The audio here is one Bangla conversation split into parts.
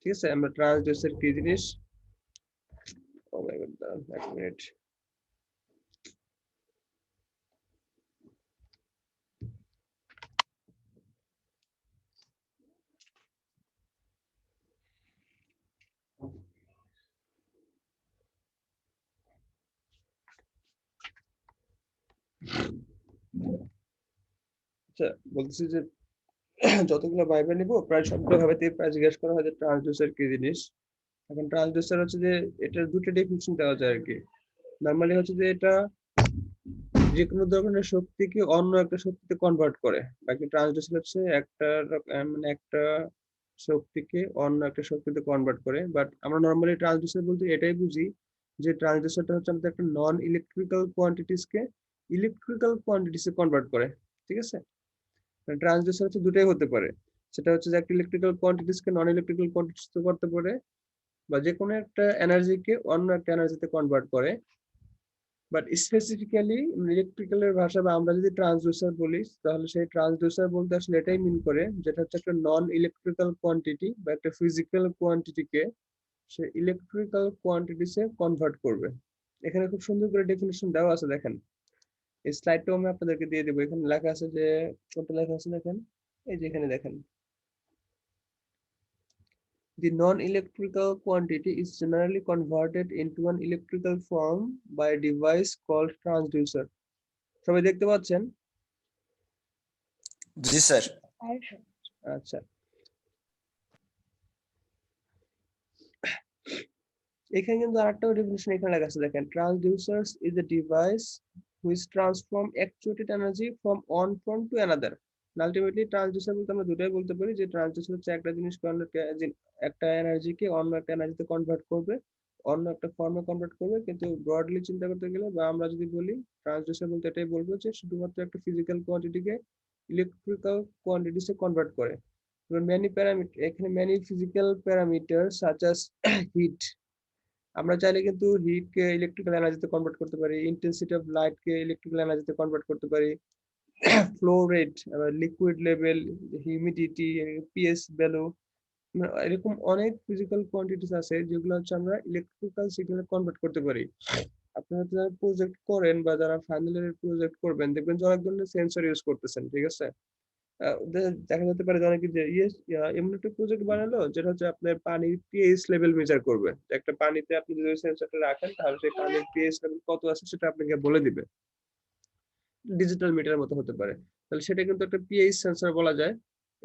ঠিক আছে, আমরা ট্রান্সডিউসার কি জিনিস, ও মাই গড, এক মিনিট। আচ্ছা, বলতেছি যে যতগুলো ভাইবা নিব প্রায় সবগুলো ভাইবাতে প্রায় জিজ্ঞেস করা হয় যে ট্রান্সডিউসার কি জিনিস। এখন ট্রান্সডিউসার হচ্ছে যে এটার দুটো ডেফিনিশন দেওয়া যায় আর কি। নরমালি হচ্ছে যে এটা যে কোনো ধরনের শক্তিকে অন্য একটা শক্তিতে কনভার্ট করে। বাকি ট্রান্সডিউসার হচ্ছে মানে একটা শক্তিকে অন্য একটা শক্তিতে কনভার্ট করে। বাট আমরা নরমালি ট্রান্সডিউসার বলতে এটাই বুঝি যে ট্রান্সডিউসারটা হচ্ছে আমাদের একটা নন ইলেকট্রিক্যাল কোয়ান্টিটিসকে ইলেকট্রিক্যাল কোয়ান্টিটিসে কনভার্ট করে। ঠিক আছে, ট্রান্সডিউসার হচ্ছে দুটাই হতে পারে। সেটা হচ্ছে যে একটা ইলেকট্রিক্যাল কোয়ান্টিটিসকে নন ইলেকট্রিক্যাল কোয়ান্টিটিসে করতে পারে, বা যে কোনো একটা এনার্জিকে অন্য একটা এনার্জিতে কনভার্ট করে। বাট স্পেসিফিক্যালি ইলেকট্রিক্যালের ভাষা বা আমরা যদি ট্রান্সডিউসার বলি, তাহলে সেই ট্রান্সডিউসার বলতে আসলে এটাই মিন করে যেটা হচ্ছে একটা নন ইলেকট্রিক্যাল কোয়ান্টিটি বা একটা ফিজিক্যাল কোয়ান্টিটিকে সে ইলেকট্রিক্যাল কোয়ান্টিটিসে কনভার্ট করবে। এখানে খুব সুন্দর করে ডেফিনিশন দেওয়া আছে, দেখেন এই স্লাইডটাও আমি আপনাদেরকে দিয়ে দেবো। এখানে লেখা আছে যে, কোনটা লেখা আছে দেখেন, এই যে এখানে দেখেন, the non-electrical quantity is generally converted into an electrical form by a device called transducer. সবাই দেখতে পাচ্ছেন? জি স্যার। আচ্ছা, এখানে কিন্তু আরেকটাও ডেফিনিশন এখানে লেখা আছে, দেখেন, transducers is a device which transform actuated energy from one form to another. Ultimately transducer বলতে আমরা দুটাই বলতে পারি, যে ট্রান্সডিউসার হচ্ছে একটা জিনিসকে অন্য একটা এনার্জিকে অন্য একটা এনার্জিতে কনভার্ট করবে, অন্য একটা ফর্মে কনভার্ট করবে। কিন্তু ব্রডলি চিন্তা করতে গেলে বা আমরা যদি বলি, ট্রান্সডিউসার বলতে এটাই বলবো যে শুধুমাত্র একটা ফিজিক্যাল কোয়ান্টিটিকে ইলেকট্রিক্যাল কোয়ান্টিটিসে কনভার্ট করে। এবার মেনি প্যারামিটার, এখানে many physical parameter such as heat, আমরা চাইলে কিন্তু হিট কে ইলেকট্রিক্যাল এনার্জিতে কনভার্ট করতে পারি, ইন্টেন্সিটি অফ লাইট কে ইলেকট্রিক্যাল এনার্জিতে কনভার্ট করতে পারি, flow rate, liquid level, humidity, pH value, এরকম অনেক ফিজিক্যাল কোয়ান্টিটিস আছে যেগুলো হচ্ছে আমরা ইলেকট্রিক্যাল সিগন্যালে কনভার্ট করতে পারি। আপনারা যারা প্রজেক্ট করেন বা যারা ফাইনাল ইয়ার প্রজেক্ট করবেন, দেখবেন যে অনেক ধরনের সেন্সর ইউজ করতেছেন। ঠিক আছে, দেখা যেতে পারে যে অনেকে যে এমন একটা প্রজেক্ট বানালো যেটা হচ্ছে আপনার পানির পিএইচ লেভেল মেজার করবে। একটা পানিতে আপনি যদি সেন্সরটা রাখেন তাহলে সেই পানির পিএইচ লেভেল কত আছে সেটা আপনাকে বলে দিবে, ডিজিটাল মিটারের মতো হতে পারে। তাহলে সেটা কিন্তু একটা পিএইচ সেন্সর বলা যায়।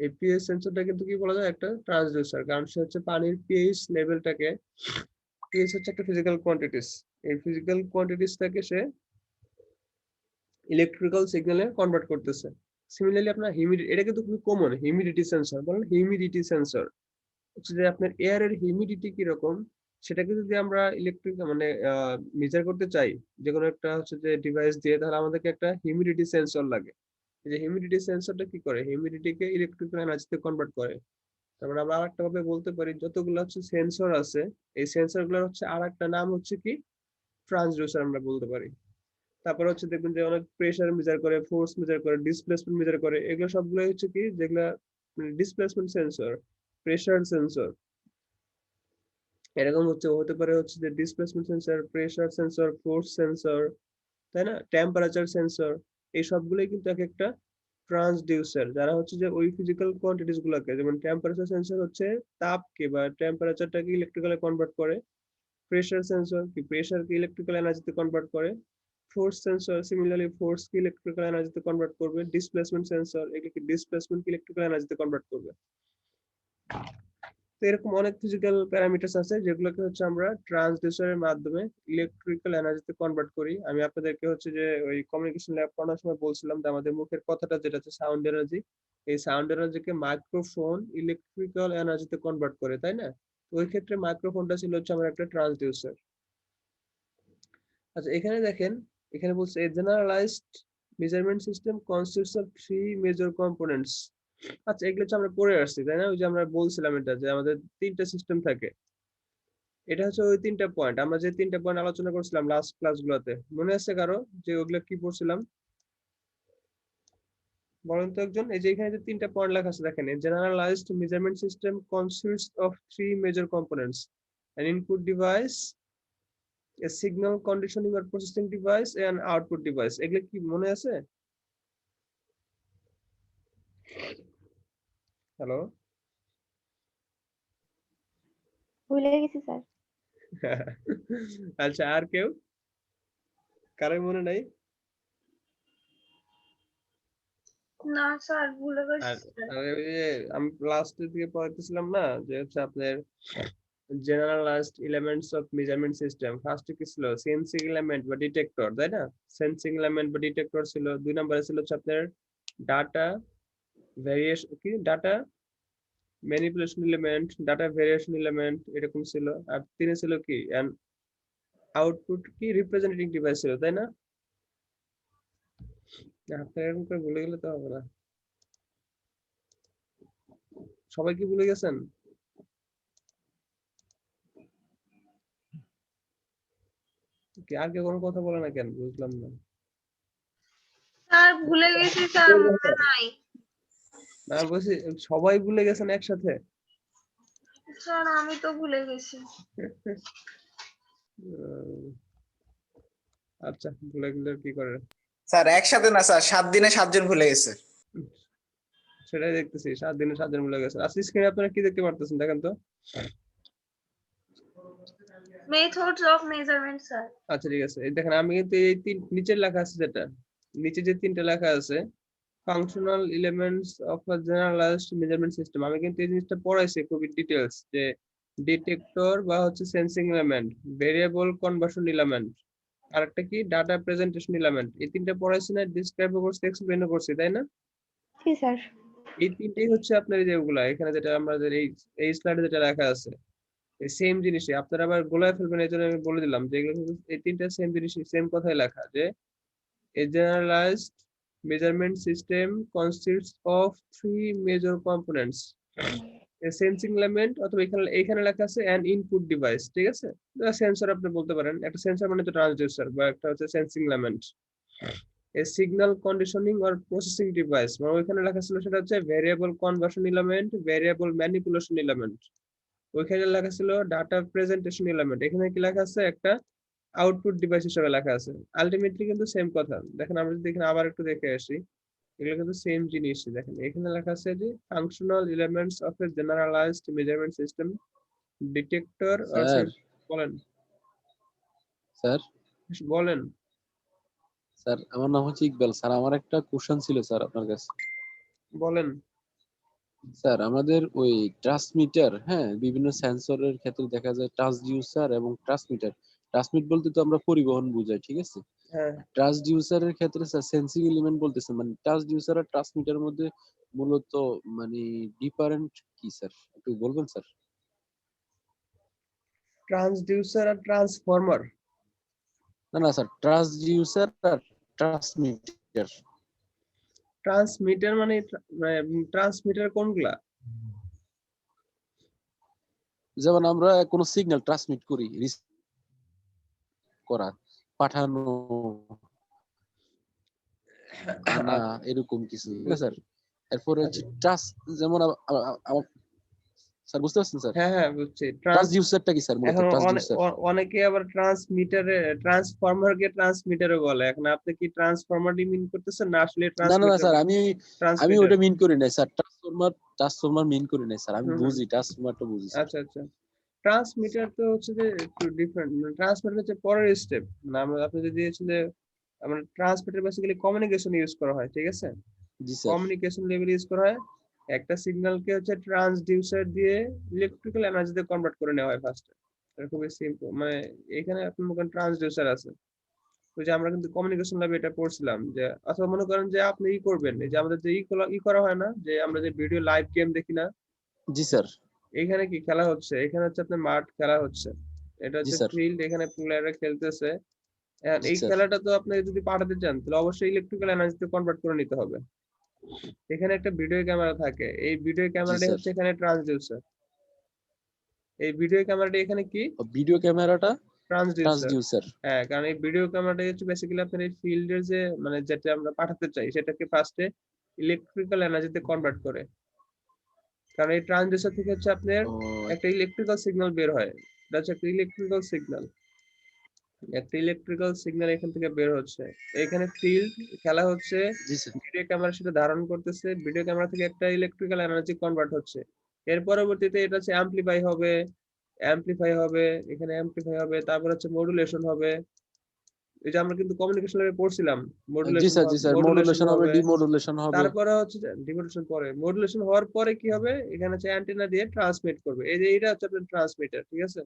এই পিএইচ সেন্সরটা কিন্তু কি বলা যায়, একটা ট্রান্সডিউসার, কারণ সে হচ্ছে পানির পিএইচ লেভেলটাকে, পিএইচ হচ্ছে একটা ফিজিক্যাল কোয়ান্টিটিস, এই ফিজিক্যাল কোয়ান্টিটিসটাকে সে ইলেকট্রিক্যাল সিগন্যালে কনভার্ট করতেছে। সিমিলারলি আপনার হিউমিডিটি, এটা কিন্তু খুবই কমন, হিউমিডিটি সেন্সর বলেন, হিউমিডিটি সেন্সর হচ্ছে যে আপনার এয়ারের হিউমিডিটি কিরকম সেটাকে যদি আমরা ইলেকট্রিক মানে মেজার করতে চাই যে কোনো একটা হচ্ছে যে ডিভাইস দিয়ে, তাহলে আমাদেরকে একটা হিউমিডিটি সেন্সর লাগে। এই যে হিউমিডিটি সেন্সরটা কি করে, হিউমিডিটিকে ইলেকট্রিক্যাল এনার্জিতে কনভার্ট করে। তারপরে আমরা আরেকটা ভাবে বলতে পারি, যতগুলো হচ্ছে সেন্সর আছে এই সেন্সর গুলোর হচ্ছে আরেকটা নাম হচ্ছে কি, ট্রান্সডিউসার আমরা বলতে পারি। তারপর হচ্ছে দেখবেন যে অনেক প্রেসার মেজার করে, ফোর্স মেজার করে, ডিসপ্লেসমেন্ট মেজার করে, এগুলো সবগুলো হচ্ছে কি যেগুলা ডিসপ্লেসমেন্ট সেন্সর, প্রেসার সেন্সর, এরকম হচ্ছে হতে পারে হচ্ছে যে displacement sensor, pressure sensor, force sensor, তাই না, টেম্পারেচার সেন্সর। এই সবগুলোই কিন্তু এক একটা ট্রান্সডিউসার, যারা হচ্ছে যে ওই ফিজিক্যাল কোয়ান্টিটিস গুলোকে, যেমন টেম্পারেচার সেন্সর হচ্ছে তাপকে বা টেম্পারেচারটাকে ইলেকট্রিক্যালে কনভার্ট করে, প্রেসার সেন্সর কি প্রেসারকে ইলেকট্রিক্যাল এনার্জিতে কনভার্ট করে, ফোর্স সেন্সর সিমিলারলি ফোর্সকে ইলেকট্রিক্যাল এনার্জিতে কনভার্ট করবে, ডিসপ্লেসমেন্ট সেন্সর এগুলোকে ডিসপ্লেসমেন্টকে ইলেকট্রিক্যাল এনার্জিতে কনভার্ট করবে। তো এরকম অনেক ফিজিক্যাল প্যারামিটারস আছে যেগুলোকে হচ্ছে আমরা ট্রান্সডিউসারের মাধ্যমে ইলেকট্রিক্যাল এনার্জিতে কনভার্ট করি। আমি আপনাদেরকে হচ্ছে যে ওই কমিউনিকেশন ল্যাব করার সময় বলছিলাম যে আমাদের মুখের কথাটা যেটা হচ্ছে সাউন্ড এনার্জি, এই সাউন্ড এনার্জিকে মাইক্রোফোন ইলেকট্রিক্যাল এনার্জিতে কনভার্ট করে, তাই না? তো ওই ক্ষেত্রে মাইক্রোফোনটা ছিল হচ্ছে আমার একটা ট্রান্সডিউসার। আচ্ছা, এখানে দেখেন, এখানে বলছে a generalized measurement system consists of three major components. আচ্ছা, এগুলো হচ্ছে আমরা পড়ে আসছি, তাই না? ওই যে আমরা বলছিলাম এটা যে আমাদের তিনটা সিস্টেম থাকে। এটা হচ্ছে ওই তিনটা পয়েন্ট, আমরা যে তিনটা পয়েন্ট আলোচনা করছিলাম লাস্ট ক্লাসগুলোতে, মনে আছে কারো যে ওগুলো কি পড়ছিলাম? বলেন তো একজন। এই যে এখানে যে তিনটা পয়েন্ট লেখা আছে দেখেন, generalised measurement system consists of three major components, an input device, a signal conditioning or processing device, and output device। এগুলো কি মনে আছে? হ্যালো? ভুলে গেছি স্যার। আচ্ছা, আর কেউ? কারোর মনে নাই? না স্যার ভুলে আর গেছি স্যার। আর ওই যে আমি লাস্টের দিকে পড়াইতেছিলাম না, যে হচ্ছে আপনার generalized elements of measurement system, ফার্স্টে কি ছিল? সেন্সিং এলিমেন্ট বা ডিটেক্টর, তাই না? সেন্সিং এলিমেন্ট বা ডিটেক্টর ছিল। দুই নম্বরে ছিল হচ্ছে আপনার ডাটা ভেরিয়েশন, কি data manipulation element, data variation element, এরকম ছিল। আর তিনে ছিল কি, এন্ড আউটপুট কি রিপ্রেজেন্টেটিভ ডিভাইস ছিল, তাই না? আপনার এরকম করে ভুলে গেলে তো হবে না। সবাই কি ভুলে গেছেন? কি আর কেউ কোনো কথা বলে না কেন? বুঝলাম না। স্যার ভুলে গেছি স্যার, মনে নাই। না বলছি সবাই ভুলে গেছেন একসাথে। স্যার আমি তো ভুলে গেছি। আচ্ছা, ভুলে গেলে কি করে? স্যার একসাথে না স্যার, 7 দিনে 7 জন ভুলে গেছে। সেটাই দেখতেছি, 7 দিনে 7 জন ভুলে গেছে। আজকে স্ক্রিনে আপনারা কি দেখতে পারতেছেন দেখেন তো। Methods of measurement sir. আচ্ছা ঠিক আছে, এই দেখেন আমি কিন্তু এই নিচের লেখা আছে, যেটা নিচে যে তিনটা লেখা আছে, functional elements of a generalised measurement system, আমি কিন্তু এই জিনিসটা পড়াইছি খুবই ডিটেইলস, যে ডিটেক্টর বা হচ্ছে sensing element, variable conversion element, আর একটা কি ডাটা প্রেজেন্টেশন এলিমেন্ট। এই তিনটা পড়াইছি না, ডিসক্রাইব করছি, এক্সপ্লেইন করছি, তাই না? জি স্যার। এই তিনটেই হচ্ছে আপনার এই যেগুলা এখানে যেটা আমাদের এই স্লাইডে যেটা লেখা আছে, এই সেম জিনিসই আপনারা আবার গোলায় ফেলবেন, এই জন্য আমি বলে দিলাম যে এগুলো কিন্তু এই তিনটা সেম জিনিসই, সেম কথাই লেখা, যে a generalized measurement system consists of three major components, a sensing element, অথবা এখানে লেখা আছে an input device, ঠিক আছে? সেন্সর আপনি বলতে পারেন, একটা সেন্সর মানে তো ট্রান্সডিউসার, বা একটা হচ্ছে sensing element, a signal conditioning or processing device, মানে ওইখানে লেখা ছিল সেটা হচ্ছে variable conversion element, variable manipulation element, ওইখানে লেখা ছিল ডাটা প্রেজেন্টেশন এলিমেন্ট, এখানে কি লেখা আছে? একটা আউটপুট ডিভাইস হিসেবে লেখা আছে। আলটিমেটলি কিন্তু সেম কথা। দেখেন আমরা যদি এখানে আবার একটু দেখে আসি, এগুলো কিন্তু সেম জিনিস। দেখেন এখানে লেখা আছে যে functional elements of a generalised measurement system, detector আর স্যার বলেন স্যার বলেন। স্যার আমার নাম হচ্ছে ইকবাল স্যার। আমার একটা কোশ্চেন ছিল স্যার আপনার কাছে। বলেন। স্যার আমাদের ওই ট্রান্সমিটার, হ্যাঁ, বিভিন্ন সেন্সরের ক্ষেত্রে দেখা যায় ট্রান্সডিউসার এবং ট্রান্সমিটার। ট্রান্সমিট বলতে তো আমরা পরিবহন বুঝাই, ঠিক আছে? হ্যাঁ, ট্রান্সডিউসারের ক্ষেত্রে স্যার সেন্সিং এলিমেন্ট বলতেছে, মানে ট্রান্সডিউসার আর ট্রান্সমিটারের মধ্যে মূলত মানে ডিফারেন্ট কি স্যার, একটু বলবেন স্যার? ট্রান্সডিউসার আর ট্রান্সফরমার। না না স্যার, ট্রান্সডিউসার আর ট্রান্সমিটার। ট্রান্সমিটার মানে ট্রান্সমিটার কোনগুলা? যেমন আমরা কোনো সিগন্যাল ট্রান্সমিট করি, করা, পাঠানো, আনা, এরকম কিছু, ঠিক আছে স্যার? এরপরে হচ্ছে যেমন স্যার বুঝতে পারছেন স্যার? হ্যাঁ হ্যাঁ বুঝছি। ট্রান্সডিউসারটা কি স্যার? মূলত এখন ট্রান্সডিউসার। অনেকে আবার ট্রান্সমিটারে ট্রান্সফরমারকে ট্রান্সমিটারও বলে। এখন আপনি কি ট্রান্সফরমারটি মিন করতেছেন না আসলে না না না ট্রান্সমিটার? স্যার, আমি ট্রান্সমিটার। ওটা মিন করি নাই স্যার। ট্রান্সফরমার মিন করি নাই স্যার। আমি বুঝি, ট্রান্সফরমারটা বুঝি স্যার। আচ্ছা আচ্ছা, ট্রান্সমিটার তো হচ্ছে যে একটু ডিফারেন্ট। ট্রান্সমিটার হচ্ছে পরের স্টেপ। না আপনি যদি হচ্ছে যে আমরা ট্রান্সমিটার বেসিক্যালি কমিউনিকেশন ইউজ করা হয়, ঠিক আছে? জি স্যার। কমিউনিকেশন লেভেল ইউজ করা হয়। একটা সিগন্যালকে হচ্ছে ট্রান্সডিউসার দিয়ে ইলেকট্রিক্যাল এনার্জিতে কনভার্ট করে নেওয়া হয় ফার্স্টে। এটা খুবই সিম্পল। মানে এখানে আপনার মনে করেন ট্রান্সডিউসার আছে, ওই যে আমরা কিন্তু কমিউনিকেশন ল্যাবে এটা পড়ছিলাম, যে অথবা মনে করেন যে আপনি করবেন, এই যে আমাদের যে করা হয় না, যে আমরা যে ভিডিও লাইভ গেম দেখি না, জি স্যার। এখানে কি খেলা হচ্ছে? এখানে হচ্ছে আপনার মাঠ খেলা হচ্ছে, এটা জি হচ্ছে স্যার। ফিল্ড, এখানে প্লেয়াররা খেলতেছে। জি এই স্যার। খেলাটা তো আপনি যদি পাঠাতে চান তাহলে অবশ্যই ইলেকট্রিক্যাল এনার্জিতে কনভার্ট করে নিতে হবে। এখানে একটা ভিডিও ক্যামেরা থাকে, এই ভিডিও ক্যামেরাটাই স্যার। হচ্ছে এখানে ট্রান্সডিউসার। এই ভিডিও ক্যামেরাটা এখানে কি? ভিডিও ক্যামেরাটা ট্রান্সডিউসার। ট্রান্সডিউসার। হ্যাঁ, কারণ এই ভিডিও ক্যামেরাটা হচ্ছে বেসিক্যালি আপনার এই ফিল্ডের যে মানে যেটা আমরা পাঠাতে চাই সেটাকে ফার্স্টে ইলেকট্রিক্যাল এনার্জিতে কনভার্ট করে। কারণ এই ট্রান্সডিউসার থেকে হচ্ছে আপনার ও একটা ইলেকট্রিক্যাল সিগন্যাল বের হয়। এটা হচ্ছে একটা ইলেকট্রিক্যাল সিগন্যাল। একটা ইলেকট্রিক্যাল সিগন্যাল এখান থেকে বের হচ্ছে। এখানে ফিল্ড খেলা হচ্ছে, জি স্যার। ভিডিও ক্যামেরা সেটা ধারণ করতেছে, ভিডিও ক্যামেরা থেকে একটা ইলেকট্রিক্যাল এনার্জি কনভার্ট হচ্ছে। এর পরবর্তীতে এটা হচ্ছে অ্যাম্প্লিফাই হবে, এখানে অ্যাম্প্লিফাই হবে, তারপর হচ্ছে মডুলেশন হবে। এই যে আমরা কিন্তু কমিউনিকেশন ল্যাবে পড়ছিলাম, জি স্যার, জি স্যার, মডুলেশন মডুলেশন হবে, হবে। ডিমডুলেশন হবে। তারপরে হচ্ছে ডিমোডুলেশন পরে, মডুলেশন হওয়ার পরে কি হবে, এখানে হচ্ছে অ্যান্টেনা দিয়ে ট্রান্সমিট করবে। এই যে এটা হচ্ছে আপনার ট্রান্সমিটার, ঠিক আছে?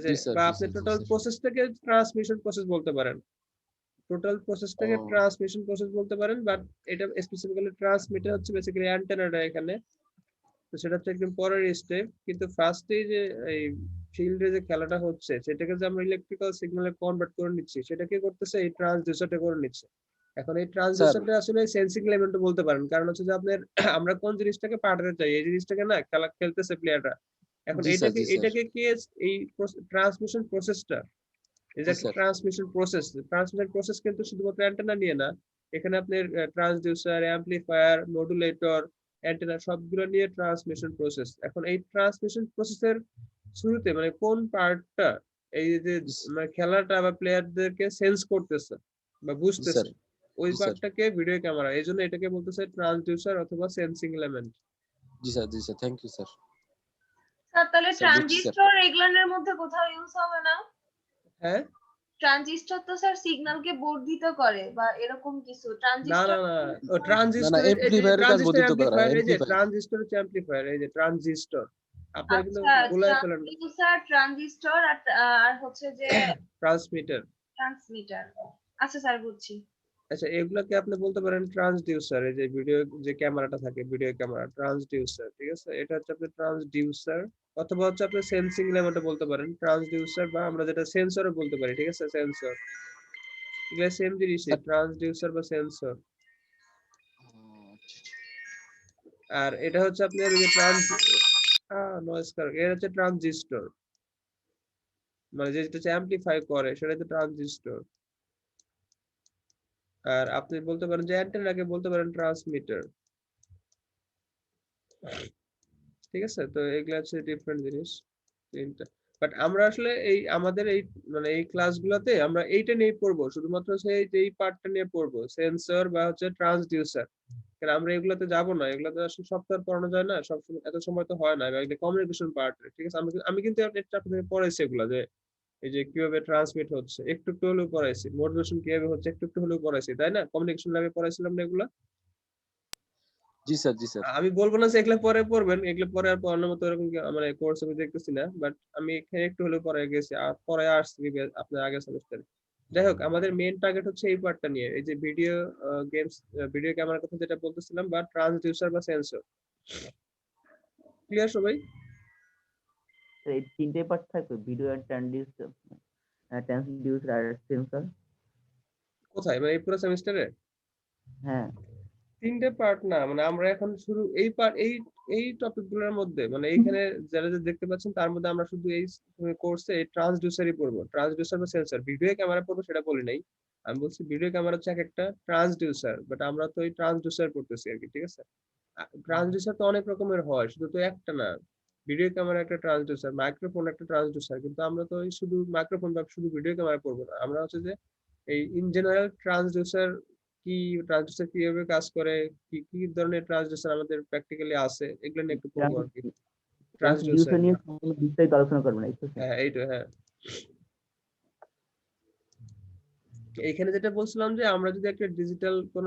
জি স্যার, বা জি আপনি স্যার, জি টোটাল স্যার। প্রসেসটাকে ট্রান্সমিশন প্রসেস বলতে পারেন। টোটাল প্রসেসটাকে ও ট্রান্সমিশন প্রসেস বলতে পারেন, বাট এটা স্পেসিফিক্যালি ট্রান্সমিটার হচ্ছে বেসিক্যালি অ্যান্টেনাটা এখানে। তো সেটা হচ্ছে একদম পরের স্টেপ। কিন্তু ফার্স্টে যে এই ফিল্ডে যে খেলাটা হচ্ছে, সেটাকে যে আমরা ইলেকট্রিক্যাল সিগন্যালে কনভার্ট করে নিচ্ছি, সেটা কি করতেছে, এই ট্রান্সডিউসারটা করে নিচ্ছে। এখন এই স্যার, ট্রান্সডিউসারটা আসলে সেন্সিং এলিমেন্ট বলতে পারেন, কারণ হচ্ছে যে আপনার আমরা কোন জিনিসটাকে পাঠাতে চাই, এই জিনিসটাকে না খেলা খেলতেছে প্লেয়াররা। এখন জি স্যার, এটাকে জি স্যার, এটাকে কি এই ট্রান্সমিশন প্রসেসটা, এই যে জি একটা স্যার, ট্রান্সমিশন প্রসেস কিন্তু শুধুমাত্র অ্যান্টেনা নিয়ে না, এখানে আপনার ট্রান্সডিউসার, অ্যাম্পলিফায়ার, মডুলেটর, অ্যান্টেনা সবগুলো নিয়ে ট্রান্সমিশন প্রসেস। এখন এই ট্রান্সমিশন প্রসেসের শুরুতে মানে কোন পার্টটা এই যে জি মানে খেলাটা বা প্লেয়ারদেরকে সেন্স করতেছে বা জি স্যার, বুঝতেছে, ওই জি স্যার, পার্টটাকে ভিডিও ক্যামেরা, এই জন্য এটাকে বলতেছে ট্রান্সডিউসার অথবা সেন্সিং এলিমেন্ট। জি স্যার, জি sir, thank you sir. Sir তাহলে স্যার বুঝছি স্যার। ট্রানজিস্টর এগুলোর মধ্যে কোথাও ইউজ হবে না? হ্যাঁ, ট্রানজিস্টর তো স্যার সিগন্যালকে বর্ধিত করে বা এরকম কিছু না ট্রানজিস্টর। না না, ও না না, ট্রানজিস্টর, এই যে এমপ্লিফায়ারের কাজ ট্রানজিস্টর বর্ধিত করা, অ্যাম্পলিফায়ার, এই যে এমপ্লিফায়ার। ট্রানজিস্টর হচ্ছে অ্যাম্পলিফায়ার, এই যে ট্রানজিস্টর, আপনারা কিন্তু আচ্ছা, গোলায় ফেলেন না। ট্রান্সডিউসার, ট্রানজিস্টর আর হচ্ছে যে ট্রান্সমিটার। ট্রান্সমিটার। আচ্ছা স্যার, বুঝছি। আচ্ছা, এগুলাকে আপনি বলতে পারেন ট্রান্সডিউসার। এই যে ভিডিও যে ক্যামেরাটা থাকে, ভিডিও ক্যামেরা ট্রান্সডিউসার, ঠিক আছে? এটা হচ্ছে আপনার ট্রান্সডিউসার, অথবা হচ্ছে আপনি সেন্সিং লেভেলটা বলতে পারেন ট্রান্সডিউসার, বা আমরা যেটা সেন্সরও বলতে পারি, ঠিক আছে? সেন্সর, এগুলো সেম জিনিসই, স্যার ট্রান্সডিউসার বা সেন্সর। আর এটা হচ্ছে আপনার ওই যে নয়েজ কারক, এটা হচ্ছে ট্রানজিস্টর, মানে যেটা হচ্ছে অ্যাম্পলিফাই করে, সেটা হচ্ছে ট্রানজিস্টর। আর আপনি বলতে পারেন যে অ্যান্টেনাকে বলতে পারেন ট্রান্সমিটার, ঠিক আছে? তো এগুলা হচ্ছে ডিফারেন্ট জিনিস তিনটা। বাট আমরা আসলে এই আমাদের এই মানে এই ক্লাসগুলোতে আমরা এইটা নিয়ে পড়বো, শুধুমাত্র সেই এই পার্টটা নিয়ে পড়বো, সেন্সর বা হচ্ছে ট্রান্সডিউসার। কারণ আমরা এগুলাতে যাব না, এগুলাতে আসলে সব তো আর পড়ানো যায় না, সব সময় এত সময় তো হয় না। এগুলো কমিউনিকেশন পার্ট, ঠিক আছে? আমি কিন্তু একটা আপনাদের পড়াইছি এগুলা, যে এই যে কিভাবে ট্রান্সমিট হচ্ছে একটু একটু হলেও পড়াইছি, মডুলেশন কিভাবে হচ্ছে একটু একটু হলেও পড়াইছি, তাই না? কমিউনিকেশন ল্যাবে পড়াইছিলাম না এগুলা? জি স্যার, জি স্যার। আমি বলবো না যে এগুলো পরে পড়বেন, এগুলো পরে আর পড়ানোর মতো এরকম মানে কোর্স আমি দেখতেছি না, বাট আমি এখানে একটু হলেও পড়ে গেছি আর পরে আসছি আপনার আগের সেমিস্টারে। যাই হোক, আমাদের মেইন টার্গেট হচ্ছে এই পার্টটা নিয়ে, এই যে ভিডিও গেমস, ভিডিও ক্যামেরার কথা যেটা বলতেছিলাম, বা ট্রান্সডিউসার বা সেন্সর। ক্লিয়ার সবাই? তো এই তিনটে পার্ট থাকবে, ভিডিও আর ট্রান্সডিউসার আর সেন্সর। কোথায়, মানে এই পুরো সেমিস্টারে? হ্যাঁ, তিনটে পার্ট না, মানে আমরা এখন শুরু এই পার্ট এই টপিক গুলোর মধ্যে, মানে এইখানে যারা যা দেখতে পাচ্ছেন তার মধ্যে আমরা শুধু এই কোর্সে এই ট্রান্সডিউসারই পড়বো, ট্রান্সডিউসার বা সেন্সর। ভিডিও ক্যামেরা পড়বো সেটা বলি নাই, আমি বলছি ভিডিও ক্যামেরা হচ্ছে এক একটা ট্রান্সডিউসার, বাট আমরা তো এই ট্রান্সডিউসার পড়তেছি আর কি, ঠিক আছে? ট্রান্সডিউসার তো অনেক রকমের হয়, শুধু তো একটা না। ভিডিও ক্যামেরা একটা ট্রান্সডিউসার, মাইক্রোফোন একটা ট্রান্সডিউসার, কিন্তু আমরা তো এই শুধু মাইক্রোফোন বা শুধু ভিডিও ক্যামেরা পড়বো না, আমরা হচ্ছে যে এই ইন জেনারেল ট্রান্সডিউসার কি, ট্রান্সডিউসার কিভাবে কাজ করে, কি কি ধরনের ট্রান্সডিউসার আমাদের প্র্যাকটিক্যালি আছে, এগুলো নিয়ে একটু পড়বো আর কি। ট্রান্সডিউসার, ট্রান্সডিউসার নিয়ে সম্পূর্ণ বিস্তারিত আলোচনা করবেন, এই তো স্যার? হ্যাঁ এইটা, হ্যাঁ। এইখানে যেটা বলছিলাম যে আমরা যদি একটা ডিজিটাল কোন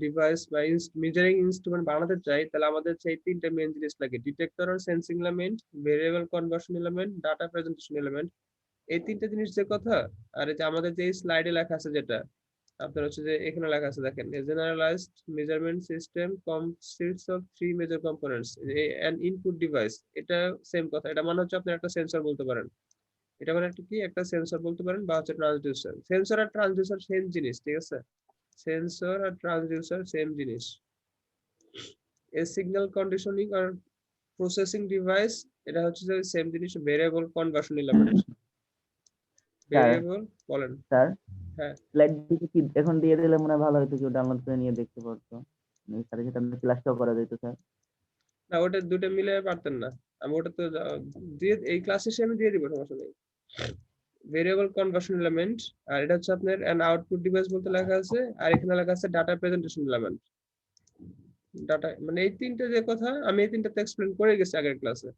ডিভাইস বা মেজারিং ইনস্ট্রুমেন্ট বানাতে চাই, তাহলে আমাদের সেই তিনটা মেইন জিনিস লাগে: ডিটেক্টর আর sensing element, variable conversion element, data presentation element. এই তিনটা জিনিস যে কথা, আর এই যে আমাদের যে স্লাইডে লেখা আছে, যেটা আপনার হচ্ছে যে এখানে লেখা আছে দেখেন, generalised measurement system consists of three major components and input device, এটা সেম কথা। এটা মানে হচ্ছে আপনি একটা সেন্সর বলতে পারেন, এটা মানে একটা কি, একটা সেন্সর বলতে পারেন, বা হচ্ছে ট্রান্সডিউসার। সেন্সর আর ট্রান্সডিউসার সেম জিনিস, ঠিক আছে? সেন্সর আর ট্রান্সডিউসার সেম জিনিস। এ সিগন্যাল কন্ডিশনিং আর প্রসেসিং ডিভাইস, এটা হচ্ছে যে সেম জিনিস, variable conversion element. Sir, variable, বলেন। স্যার হ্যাঁ, স্লাইড কি এখন দিয়ে দিলে মনে হয় ভালো হতো, কেউ ডাউনলোড করে নিয়ে দেখতে পারতো। স্যারের সাথে আমরা ক্লাসটাও করা যেত স্যার। না ওটা দুটো মিলে পারতেন না, আমি ওটা তো দিয়ে এই ক্লাস শেষে আমি দিয়ে দিব, সমস্যা নেই। ভেরিয়েবল কনভার্সন এলিমেন্ট, আর এটা হচ্ছে আপনার an আউটপুট ডিভাইস বলতে লেখা আছে, আর এখানে লেখা আছে ডাটা প্রেজেন্টেশন এলিমেন্ট। ডাটা মানে এই তিনটা যে কথা আমি এই তিনটাতে এক্সপ্লেন করে গেছি আগের ক্লাসে,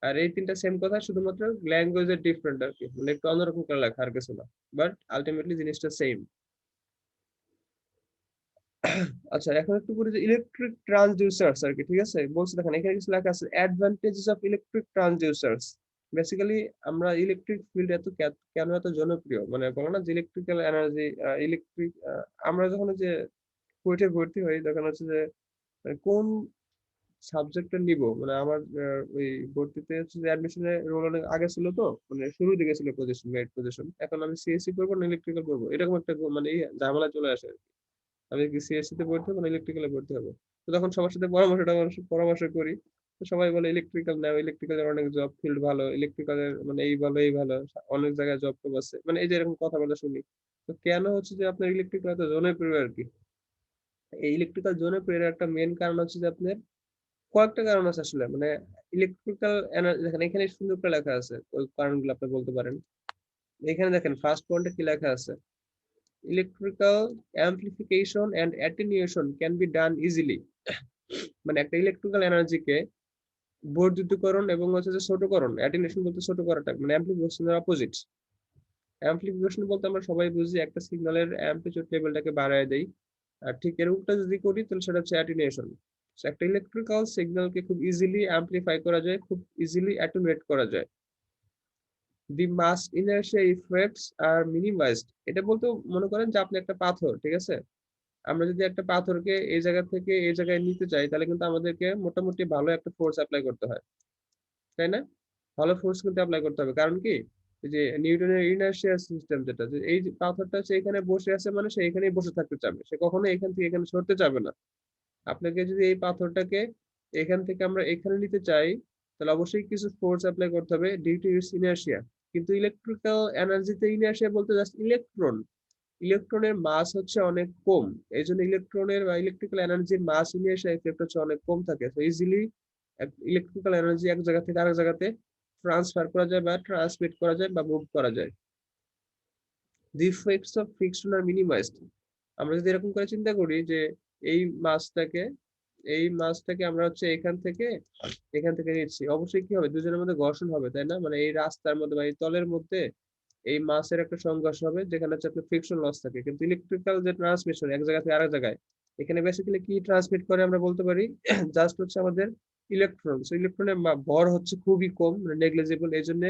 আর এই তিনটা সেম কথা, শুধুমাত্র ল্যাঙ্গুয়েজের ডিফারেন্ট আর কি, মানে একটু অন্যরকম করে লেখা আর কিছু না, বাট আলটিমেটলি জিনিসটা সেম। আচ্ছা এখন একটু পরে যে ইলেকট্রিক ট্রান্সডিউসার্স আর কি, ঠিক আছে, বলছি দেখেন এখানে কিছু লেখা আছে অ্যাডভান্টেজেস অফ ইলেকট্রিক ট্রান্সডিউসার্স। বেসিক্যালি আমরা ইলেকট্রিক ফিল্ড এত কেন এত জনপ্রিয়, মানে বলো না যে ইলেকট্রিক্যাল এনার্জি, ইলেকট্রিক, আমরা যখন যে কোয়েটে ভর্তি হই তখন হচ্ছে যে মানে কোন সাবজেক্টটা নিব, মানে আমার ওই ভর্তিতে হচ্ছে যে অ্যাডমিশনের রোল অনেক আগে ছিল, তো মানে শুরুর দিকে ছিল পজিশন, মেরিট পজিশন, এখন আমি সিএসসি করবো না ইলেকট্রিক্যাল করবো, এরকম একটা মানে ঝামেলা চলে আসে। আমি কি সিএসসি তে ভর্তি হবো না ইলেকট্রিক্যালে ভর্তি হবো, তো তখন সবার সাথে পরামর্শ করি, তো সবাই বলে ইলেকট্রিক্যাল নাও, ইলেকট্রিক্যালের অনেক জব ফিল্ড ভালো, ইলেকট্রিক্যালের মানে এই ভালো এই ভালো, অনেক জায়গায় জব টব আছে, মানে এই যে এরকম কথা বলা শুনি। তো কেন হচ্ছে যে আপনার ইলেকট্রিক্যাল এত জনপ্রিয় আর কি, এই ইলেকট্রিক্যাল জনপ্রিয় একটা মেইন কারণ হচ্ছে যে আপনার কয়েকটা কারণ আছে আসলে, মানে ইলেকট্রিক্যাল এনার্জি দেখেন এখানে সুন্দর করে লেখা আছে, ওই কারণগুলো আপনি বলতে পারেন। এখানে দেখেন ফার্স্ট পয়েন্টে কি লেখা আছে, electrical amplification and attenuation can be done easily। মানে একটা ইলেকট্রিক্যাল এনার্জিকে বর্ধিতকরণ এবং হচ্ছে যে ছোটকরণ, অ্যাটেনুয়েশন বলতে ছোট করাটা, মানে অ্যাম্প্লিফিকেশনের অপোজিট। অ্যাম্প্লিফিকেশন বলতে আমরা সবাই বুঝি একটা সিগন্যালের অ্যাম্পলিটিউড লেভেলটাকে বাড়ায় দেই, আর ঠিক এরকমটা যদি করি তাহলে সেটা হচ্ছে অ্যাটেনুয়েশন। একটা ইলেকট্রিক্যাল সিগন্যালকে খুব ইজিলি অ্যাম্প্লিফাই করা যায়, খুব ইজিলি অ্যাটেনুয়েট করা যায়। দি মাস ইনার্শিয়া ইফেক্টস আর মিনিমাইজড, এটা বলতে মনে করেন যে আপনি একটা পাথর, ঠিক আছে, আমরা যদি একটা পাথরকে এই জায়গা থেকে এই জায়গায় নিতে চাই তাহলে কিন্তু আমাদেরকে মোটামুটি ভালো একটা ফোর্স অ্যাপ্লাই করতে হয়, তাই না? ভালো ফোর্স কিন্তু অ্যাপ্লাই করতে হবে, কারণ কি এই যে নিউটনের ইনার্শিয়া সিস্টেম যেটা, যে এই যে পাথরটা হচ্ছে এখানে বসে আছে মানে সে এখানেই বসে থাকতে চাবে, সে কখনো এখান থেকে এখানে সরতে চাবে না। আপনাকে যদি এই পাথরটাকে এখান থেকে আমরা এখানে নিতে চাই তাহলে অবশ্যই কিছু ফোর্স অ্যাপ্লাই করতে হবে ডিউ টু ইটস ইনার্শিয়া। কিন্তু ইলেকট্রিক্যাল এনার্জিতে ইনার্শিয়া বলতে জাস্ট ইলেকট্রন, ইলেকট্রনের মাস হচ্ছে অনেক কম, এই জন্য ইলেকট্রনের বা ইলেকট্রিক্যাল এনার্জির মাস ইনার্শিয়া ইফেক্ট হচ্ছে অনেক কম থাকে, তো ইজিলি ইলেকট্রিক্যাল এনার্জি এক জায়গা থেকে আরেক জায়গাতে ট্রান্সফার করা যায় বা ট্রান্সমিট করা যায় বা মুভ করা যায়। The effects of friction are minimized, আমরা যদি এরকম করে চিন্তা করি যে এই মাসটাকে আমরা হচ্ছে এখান থেকে নিচ্ছি, অবশ্যই কি হবে, দুজনের মধ্যে ঘর্ষণ হবে, তাই না? মানে এই রাস্তার মধ্যে বা এই তলের মধ্যে এই মাসের একটা সংঘর্ষ হবে যেখানে হচ্ছে আপনার ফ্রিকশন লস থাকে। কিন্তু ইলেকট্রিক্যাল যে ট্রান্সমিশন এক জায়গা থেকে আরেক জায়গায়, এখানে বেসিক্যালি কি ট্রান্সমিট করে আমরা বলতে পারি, জাস্ট হচ্ছে আমাদের ইলেকট্রন। সো ইলেকট্রনের ভর হচ্ছে খুবই কম, মানে নেগলিজিবল, এই জন্য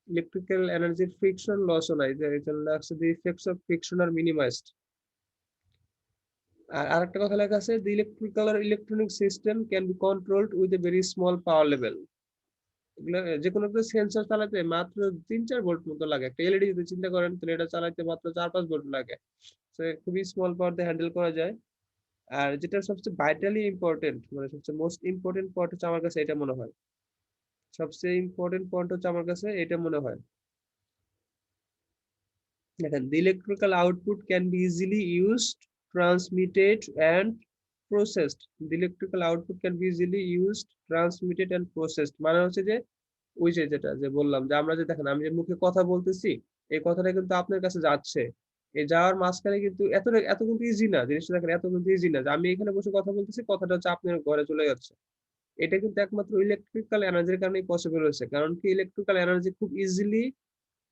ইলেকট্রিক্যাল এনার্জির ফ্রিকশন লসও নাই, এই জন্য লাগছে the effects of friction are minimized. আর আরেকটা কথা লেখা আছে, দি ইলেকট্রিক্যাল আর electronic system can be controlled with a very small power level. যে কোনো একটা সেন্সর চালাতে মাত্র 3-4 ভোল্ট মতো লাগে, একটা এলইডি যদি চিন্তা করেন তাহলে এটা চালাতে মাত্র 4-5 ভোল্ট লাগে, তো খুবই স্মল পাওয়ার দিয়ে হ্যান্ডেল করা যায়। আর যেটা সবচেয়ে ভাইটালি ইম্পর্টেন্ট, মানে সবচেয়ে মোস্ট ইম্পর্টেন্ট পয়েন্ট হচ্ছে আমার কাছে এটা মনে হয়, সবচেয়ে ইম্পর্টেন্ট পয়েন্ট হচ্ছে আমার কাছে এটা মনে হয়, দেখেন the electrical output can be easily used, transmitted and processed। the electrical output can be easily used, transmitted and processed, মানে হচ্ছে যে ওই যে যেটা যে বললাম যে আমরা যে দেখেন আমি যে মুখে কথা বলতেছি, এই কথাটা কিন্তু আপনার কাছে যাচ্ছে, এই যাওয়ার মাঝখানে কিন্তু এত কিন্তু ইজি না জিনিসটা, দেখেন এত কিন্তু ইজি না যে আমি এখানে বসে কথা বলতেছি কথাটা হচ্ছে আপনার ঘরে চলে যাচ্ছে। এটা কিন্তু একমাত্র ইলেকট্রিক্যাল এনার্জির কারণেই পসিবল হয়েছে, কারণ কি ইলেকট্রিক্যাল এনার্জি খুব ইজিলি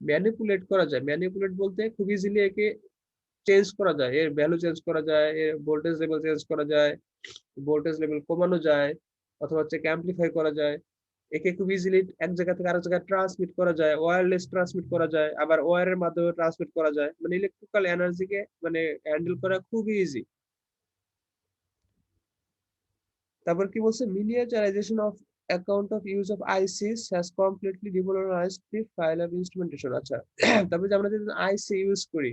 ম্যানিপুলেট করা যায়, ম্যানিপুলেট বলতে খুব ইজিলি একে চেঞ্জ করা যায়, এর ভ্যালু চেঞ্জ করা যায়, এর ভোল্টেজ লেভেল চেঞ্জ করা যায়, ভোল্টেজ লেভেল কমানো যায়, অথবা হচ্ছে অ্যাম্পলিফাই করা যায়, একে খুব ইজিলি এক জায়গা থেকে আরেক জায়গায় ট্রান্সমিট করা যায়, ওয়্যারলেস ট্রান্সমিট করা যায়, আবার ওয়্যারের মাধ্যমে ট্রান্সমিট করা যায়, মানে ইলেকট্রিক্যাল এনার্জিকে মানে হ্যান্ডেল করা খুবই ইজি। তারপর কি বলছে, miniaturization of account of use of ICs has completely revolutionized the field of instrumentation. আচ্ছা তারপরে যে আমরা যদি আইসি ইউজ করি,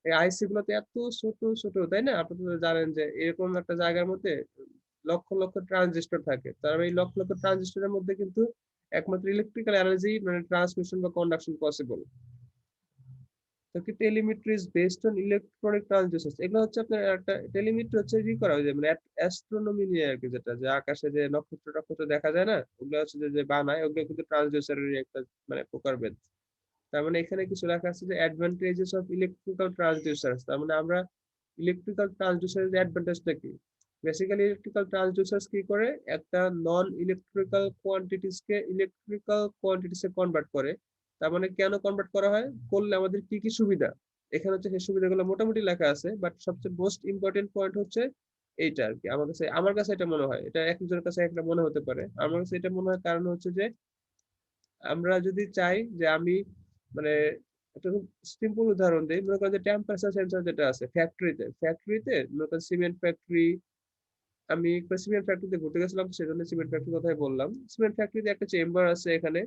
এই আইসি গুলোতে এত ছোট ছোট, তাই না? আপনারা তো জানেন যে এরকম একটা জায়গার মধ্যে লক্ষ লক্ষ ট্রানজিস্টর থাকে, তার এই লক্ষ লক্ষ ট্রানজিস্টরের মধ্যে কিন্তু একমাত্র ইলেকট্রিক্যাল এনার্জি মানে ট্রান্সমিশন বা কন্ডাকশন পসিবল। তো কি telemetry is based on electronic transducers. এগুলো হচ্ছে আপনার একটা টেলিমেট্রি হচ্ছে ই করা হয় যে মানে অ্যাস্ট্রোনমি নিয়ে আর কি, যেটা যে আকাশে যে নক্ষত্র টক্ষত্র দেখা যায় না, ওগুলো হচ্ছে যে বানায়, ওগুলো কিন্তু ট্রান্সডিউসারের একটা মানে প্রকারভেদ। তার মানে এখানে কিছু লেখা আছে যে অ্যাডভান্টেজেস অফ ইলেকট্রিক্যাল ট্রান্সডিউসার্স। তার মানে আমরা ইলেকট্রিক্যাল ট্রান্সডিউসারের অ্যাডভান্টেজটা কি? বেসিক্যালি ইলেকট্রিক্যাল ট্রান্সডিউসার্স কি করে, একটা নন ইলেকট্রিক্যাল কোয়ান্টিটিসকে ইলেকট্রিক্যাল কোয়ান্টিটিসে কনভার্ট করে। তার মানে কেন কনভার্ট করা হয়, করলে আমাদের কি কি সুবিধা, এখানে হচ্ছে সেই সুবিধাগুলো মোটামুটি লেখা আছে, বাট সবচেয়ে মোস্ট ইম্পর্টেন্ট পয়েন্ট হচ্ছে এইটা আর কি। আমার কাছে এটা মনে হয়, এটা এক একজনের কাছে একটা মনে হতে পারে, আমার কাছে এটা মনে হয় কারণ হচ্ছে যে আমরা যদি চাই যে আমি মানে একটা খুব সিম্পল উদাহরণ দিই, মনে করেন যে টেম্পারেচার সেন্সর যেটা আছে ফ্যাক্টরিতে মনে করেন সিমেন্ট ফ্যাক্টরি, আমি সিমেন্ট ফ্যাক্টরিতে ঘুরতে গেছিলাম, সেজন্য সিমেন্ট ফ্যাক্টরির কথাই বললাম। সিমেন্ট ফ্যাক্টরিতে একটা চেম্বার আছে এখানে,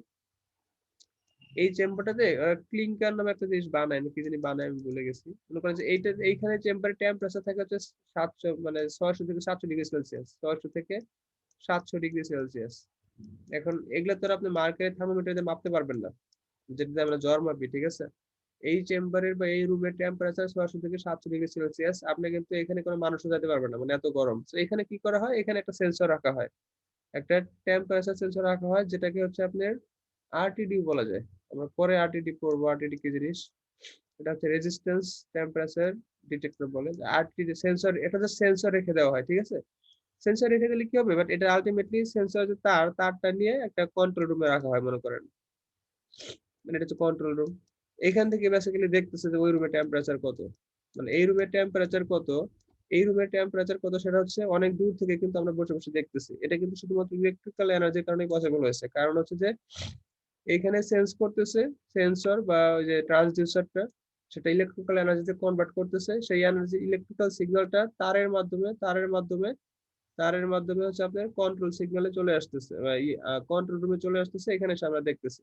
এই চেম্বারটাতে ক্লিংকার নামে একটা জিনিস বানায়, কি জানি বানায় আমি ভুলে গেছি। মনে করেন যে এইখানে চেম্বারে টেম্পারেচার থাকে হচ্ছে 700 মানে 600 থেকে 700 ডিগ্রি সেলসিয়াস, 600 থেকে 700 ডিগ্রি সেলসিয়াস। এখন এগুলা তো আর আপনি মার্কেটে থার্মোমিটার দিয়ে মাপতে পারবেন না, যেটা আমরা জ্বর মাপি, ঠিক আছে? এই চেম্বারের বা এই রুমের টেম্পারেচার 600 থেকে 700 ডিগ্রি সেলসিয়াস। আপনি কিন্তু এখানে কোনো মানুষও যেতে পারবেন না, মানে এত গরম। তো এখানে কি করা হয়, এখানে একটা সেন্সর রাখা হয়, একটা টেম্পারেচার সেন্সর রাখা হয়, যেটাকে হচ্ছে আপনার আরটিডি বলা যায়। আমরা পরে আরটিডি পড়বো, আরটিডি কি জিনিস, এটা হচ্ছে রেজিস্ট্যান্স টেম্পারেচার ডিটেক্টর বলে। আরটিডি সেন্সর, এটা হচ্ছে সেন্সর রেখে দেওয়া হয়, ঠিক আছে? সেন্সর রেখে দিলে কি হবে, বাট এটা আলটিমেটলি সেন্সর যে তারটা নিয়ে একটা কন্ট্রোল রুমে রাখা হয় মনে করেন, মানে এটা হচ্ছে কন্ট্রোল রুম। এখান থেকে বেসিক্যালি দেখতেছে যে ওই রুমের টেম্পারেচার কত, মানে এই রুমের টেম্পারেচার কত, এই রুমের টেম্পারেচার কত, সেটা হচ্ছে অনেক দূর থেকে কিন্তু আমরা বসে বসে দেখতেছি। এটা কিন্তু শুধুমাত্র ইলেকট্রিক্যাল এনার্জির কারণে পসিবল হয়েছে, কারণ হচ্ছে যে এইখানে সেন্স করতেছে সেন্সর বা ওই যে ট্রান্সডিউসারটা, সেটা ইলেকট্রিক্যাল এনার্জিতে কনভার্ট করতেছে, সেই এনার্জি ইলেকট্রিক্যাল সিগন্যালটা তারের মাধ্যমে হচ্ছে আপনার কন্ট্রোল সিগন্যালে চলে আসতেছে, কন্ট্রোল রুমে চলে আসতেছে, এখানে এসে আমরা দেখতেছি।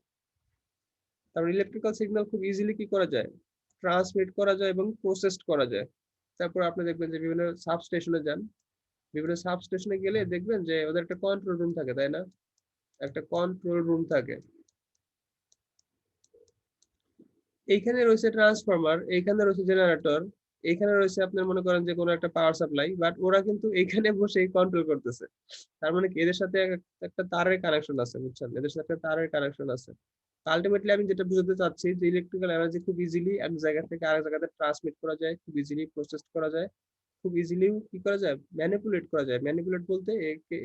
তারপর ইলেকট্রিক্যাল সিগন্যাল খুব ইজিলি কি করা যায়, ট্রান্সমিট করা যায় এবং প্রসেসড করা যায়। তারপর আপনি দেখবেন যে বিভিন্ন সাবস্টেশনে যান, বিভিন্ন সাবস্টেশনে গেলে দেখবেন যে ওদের একটা কন্ট্রোল রুম থাকে, তাই না? একটা কন্ট্রোল রুম থাকে, এইখানে রয়েছে ট্রান্সফরমার, এইখানে রয়েছে জেনারেটর, এইখানে রয়েছে আপনার মনে করেন যে কোনো একটা পাওয়ার সাপ্লাই, বাট ওরা কিন্তু এইখানে বসে কন্ট্রোল করতেছে। তার মানে কি, এদের সাথে একটা তারের কানেকশন আছে, বুঝছেন? এদের সাথে একটা তারের কানেকশন আছে। আলটিমেটলি আমি যেটা বুঝাতে চাচ্ছি যে ইলেকট্রিক্যাল এনার্জি খুব ইজিলি এক জায়গা থেকে আরেক জায়গাতে ট্রান্সমিট করা যায়, খুব ইজিলি প্রসেস করা যায়, খুব ইজিলি কি করা যায়, ম্যানিপুলেট করা যায়। ম্যানিপুলেট বলতে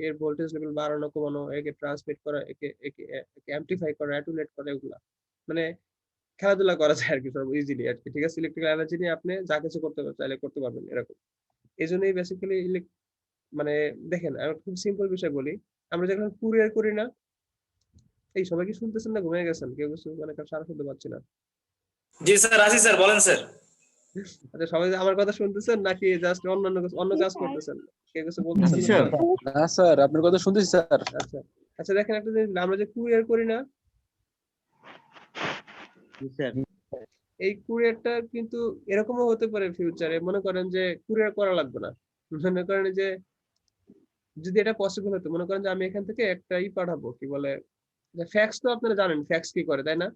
এর ভোল্টেজ লেভেল বাড়ানো কমানো, একে ট্রান্সমিট করা, একে একে অ্যাম্পলিফাই করা, অ্যাটুনেট করা, এগুলা মানে খেলাধুলা করা যায় আর কি সব ইজিলি আর কি, ঠিক আছে? ইলেকট্রিক্যাল এনার্জি নিয়ে আপনি যা কিছু করতে চাইলে করতে পারবেন এরকম। এই জন্যই বেসিক্যালি মানে দেখেন আমি খুব সিম্পল বিষয় বলি, আমরা যখন কুরিয়ার করি না, এই সবাই কি শুনতেছেন না ঘুমিয়ে গেছেন কেউ কিছু, মানে সারা শুনতে পাচ্ছি না। জি স্যার, আছি স্যার, বলেন স্যার। আচ্ছা, সবাই আমার কথা শুনতেছেন নাকি জাস্ট অন্য জি কাজ স্যার। করতেছেন, কেউ কিছু বলতেছেন জি না স্যার। তো? না স্যার, আপনার কথা শুনতেছি স্যার। আচ্ছা আচ্ছা, দেখেন একটা জিনিস, আমরা যে কুরিয়ার করি না, জি স্যার। এই কুরিয়ারটা কিন্তু এরকমও হতে পারে ফিউচারে, মনে করেন যে কুরিয়ার করা লাগবে না, মনে করেন যে যদি এটা পসিবল হতো, মনে করেন যে আমি এখান থেকে একটা পাঠাবো, কি বলে, ফ্যাক্স, তো আপনারা জানেন ফ্যাক্স কি করে, তাই না?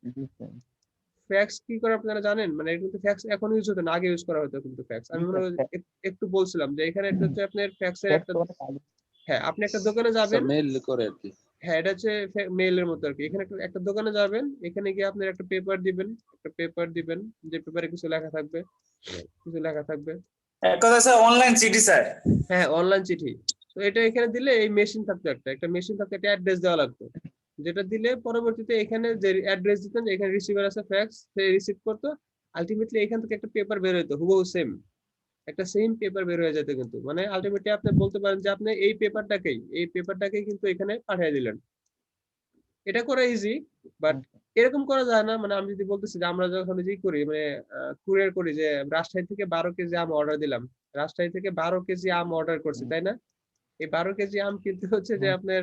জি স্যার। ফ্যাক্স কি করে আপনারা জানেন, মানে কিন্তু ফ্যাক্স এখন ইউজ হতো না, আগে ইউজ করা হতো কিন্তু ফ্যাক্স। আমি মনে হয় একটু বলছিলাম যে এখানে একটা হচ্ছে আপনার ফ্যাক্সের একটা, হ্যাঁ আপনি একটা দোকানে স্যার যাবেন, মেইল করে আর কি। হ্যাঁ এটা হচ্ছে মেইলের মতো আর কি। এখানে একটা দোকানে যাবেন, এখানে গিয়ে আপনার একটা পেপার দিবেন, যে পেপারে কিছু লেখা থাকবে, এক কথা স্যার, অনলাইন চিঠি স্যার। হ্যাঁ অনলাইন চিঠি। তো এটা এখানে দিলে এই মেশিন থাকতো, একটা মেশিন থাকতো, একটা অ্যাড্রেস দেওয়া লাগতো, যেটা দিলে পরবর্তীতে এখানে যে অ্যাড্রেস দিতেন, এখানে রিসিভার আছে ফ্যাক্স, সে রিসিভ করতো, আলটিমেটলি এখান থেকে একটা পেপার বের হইতো, হুবহু সেম একটা পেপার বের হয়ে যেত। কিন্তু মানে আলটিমেটলি আপনি বলতে পারেন যে আপনি এই পেপারটাকেই কিন্তু এখানে পাঠিয়ে দিলেন। এটা করা ইজি, বাট এরকম করা যায় না। মানে আমি যদি বলতেছি যে আমরা যখন যে করি, মানে কুরিয়ার করি, যে রাজশাহী থেকে 12 কেজি আম অর্ডার দিলাম, রাজশাহী থেকে 12 কেজি আম অর্ডার করছি, তাই না? এই 12 কেজি আম কিন্তু হচ্ছে যে আপনার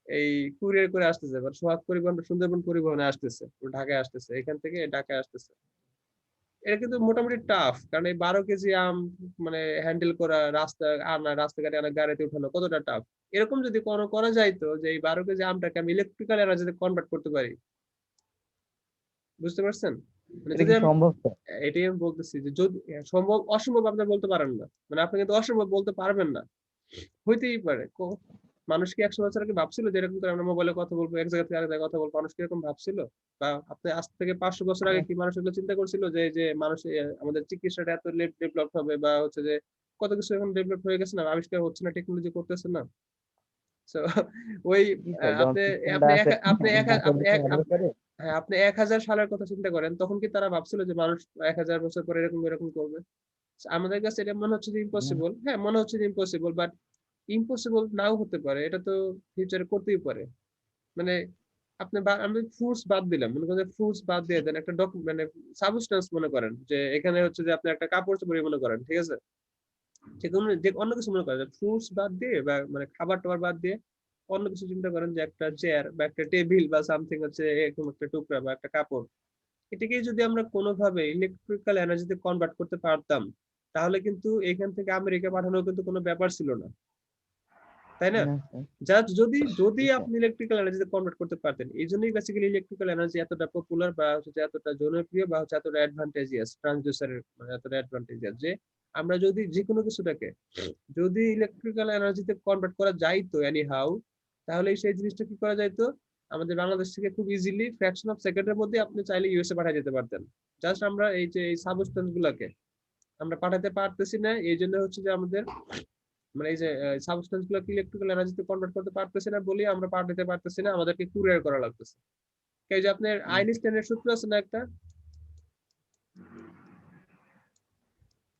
এই কুরিয়ার করে আসতেছে, বা সোহাগ পরিবহন বা সুন্দরবন পরিবহনে আসতেছে, ঢাকায় আসতেছে, এখান থেকে ঢাকায় আসতেছে। এটা কিন্তু মোটামুটি টাফ, কারণ এই 12 কেজি আম মানে হ্যান্ডেল করা, রাস্তাঘাটে আনা, গাড়িতে উঠানো কতটা টাফ। এরকম যদি কোনো করা যাইতো যে এই 12 কেজি আমটাকে আমি ইলেকট্রিক্যাল এনার্জিতে কনভার্ট করতে পারি, বুঝতে পারছেন? মানে এটা যদি কি আমি সম্ভব স্যার? এটাই আমি বলতেছি যে যদি সম্ভব অসম্ভব আপনি বলতে পারেন না, মানে আপনি কিন্তু অসম্ভব বলতে পারবেন না, হইতেই পারে। মানুষ কি 100 বছর আগে ভাবছিল যে এরকম করে আমরা মোবাইলে কথা বলবো, এক জায়গা থেকে আরেক জায়গায় কথা বলবো? মানুষ কি এরকম ভাবছিল? বা আপনি আজ থেকে 500 বছর আগে কি মানুষ এগুলো চিন্তা করছিল যে যে মানুষ আমাদের চিকিৎসাটা এত লেট ডেভেলপ হবে, বা হচ্ছে যে কত কিছু এখন ডেভেলপ হয়ে গেছে না, আবিষ্কার হচ্ছে না, টেকনোলজি করতেছে না। সো ওই জি স্যার, যখন আপনি সিস্টেমটা আপনি আছে আপনি ধ্বংস হতে হবে করে। হ্যাঁ, আপনি 1000 সালের কথা চিন্তা করেন, তখন কি তারা ভাবছিল যে মানুষ 1000 বছর পরে এরকম এরকম করবে? আমাদের কাছে এটা মনে হচ্ছে যে ইম্পসিবল। হ্যাঁ, মনে হচ্ছে যে ইম্পসিবল, বাট ইম্পসিবল নাও হতে পারে, এটা তো ফিউচারে করতেই পারে। মানে আমি ফ্রুটস বাদ দিলাম, মনে করেন ফ্রুটস বাদ দিয়ে দেন, একটা মানে সাবস্টেন্স মনে করেন যে এখানে হচ্ছে যে আপনি একটা কাপড় চোপড় মনে করেন, ঠিক আছে? যে অন্য কিছু মনে করেন, ফ্রুটস বাদ দিয়ে বা মানে খাবার টাবার বাদ দিয়ে অন্য কিছু চিন্তা করেন, যে একটা চেয়ার বা একটা টেবিল বা সামথিং হচ্ছে এরকম একটা টুকরা বা একটা কাপড়, এটাকেই যদি আমরা কোনোভাবে ইলেকট্রিক্যাল এনার্জিতে কনভার্ট করতে পারতাম, তাহলে কিন্তু এখান থেকে আমেরিকা পাঠানো কিন্তু কোনো ব্যাপার ছিল না, তাই না? না স্যার। জাস্ট যদি যদি জি স্যার। আপনি ইলেকট্রিক্যাল এনার্জিতে কনভার্ট করতে পারতেন, এই জন্যই বেসিক্যালি ইলেকট্রিক্যাল এনার্জি এতটা পপুলার বা হচ্ছে যে এতটা জনপ্রিয় বা হচ্ছে এতটা অ্যাডভান্টেজিয়াস, ট্রান্সডিউসারের মানে এতটা অ্যাডভান্টেজিয়াস, যে আমরা যদি যে কোনো কিছুটাকে যদি ইলেকট্রিক্যাল এনার্জিতে কনভার্ট করা যাইতো এনি হাউ, তাহলে সেই জিনিসটা কি করা যাইতো, আমাদের বাংলাদেশ থেকে খুব ইজিলি ফ্র্যাকশন অফ সেকেন্ডের মধ্যে আপনি চাইলে ইউএসএ পাঠিয়ে যেতে পারতেন। জাস্ট আমরা এই যে এই সাবস্টেন্স গুলাকে আমরা পাঠাতে পারতেছি না, এই জন্য হচ্ছে যে আমাদের মানে এই যে সাবস্টেন্স গুলোকে ইলেকট্রিক্যাল এনার্জিতে কনভার্ট করতে পারতেছি না বলেই আমরা পাঠাতে পারতেছি না, আমাদেরকে কুরিয়ার করা লাগতেছে। এই যে আপনার আইনস্টাইনের সূত্র আছে না একটা,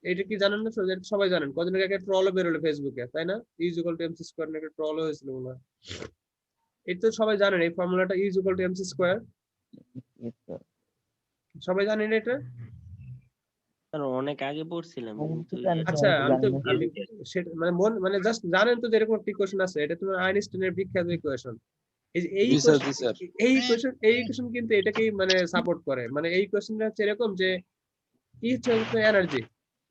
এটা কি জানেন না? সবাই জানেন, কদিন আগে একটা ট্রলও বেরোলো ফেসবুকে, তাই না? Is equal to MC square, একটা ট্রলও হয়েছিল মনে হয়। এটা তো সবাই জানেন, এই ফর্মুলাটা is equal to MC square, Yes, sir. সবাই জানেন এটা? স্যার অনেক আগে পড়ছিলাম কিন্তু জানি স্যার, আচ্ছা, আমি তো আমি তো জানি না। আমি সেটা মানে মানে জাস্ট জানেন তো যে এরকম একটা ইকুয়েশন আছে, এটা তোমার আইনস্টাইনের বিখ্যাত ইকুয়েশন। এই জি স্যার, জি স্যার। ইকুয়েশন কিন্তু এটাকেই মানে সাপোর্ট করে। মানে এই ইকুয়েশনটা হচ্ছে এরকম যে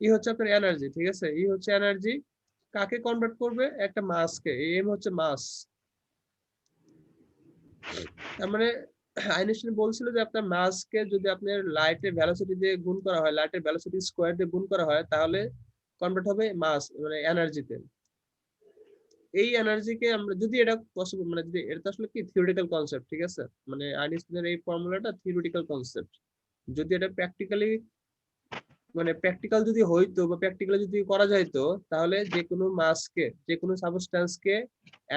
ই হচ্ছে আপনার এনার্জি, ঠিক আছে? ই হচ্ছে এনার্জি, কাকে কনভার্ট করবে? একটা মাসকে। এম হচ্ছে মাস। তার মানে আইনস্টাইন বলছিল যে আপনার মাসকে যদি আপনার লাইটের ভেলোসিটি দিয়ে গুণ করা হয়, লাইটের ভেলোসিটি স্কয়ার দিয়ে গুণ করা হয়, তাহলে কনভার্ট হবে মাস মানে এনার্জিতে। এই এনার্জিকে আমরা যদি এটা পসিবল, মানে যদি এটা আসলে কি থিওরিটিক্যাল কনসেপ্ট, ঠিক আছে? মানে আইনস্টাইনের এই ফর্মুলাটা থিওরিটিক্যাল কনসেপ্ট। যদি এটা প্র্যাকটিক্যালি মানে প্র্যাকটিক্যাল যদি হইতো বা প্র্যাকটিক্যালি যদি করা যাইতো, তাহলে যে কোনো মাসকে, যে কোনো সাবস্টেন্সকে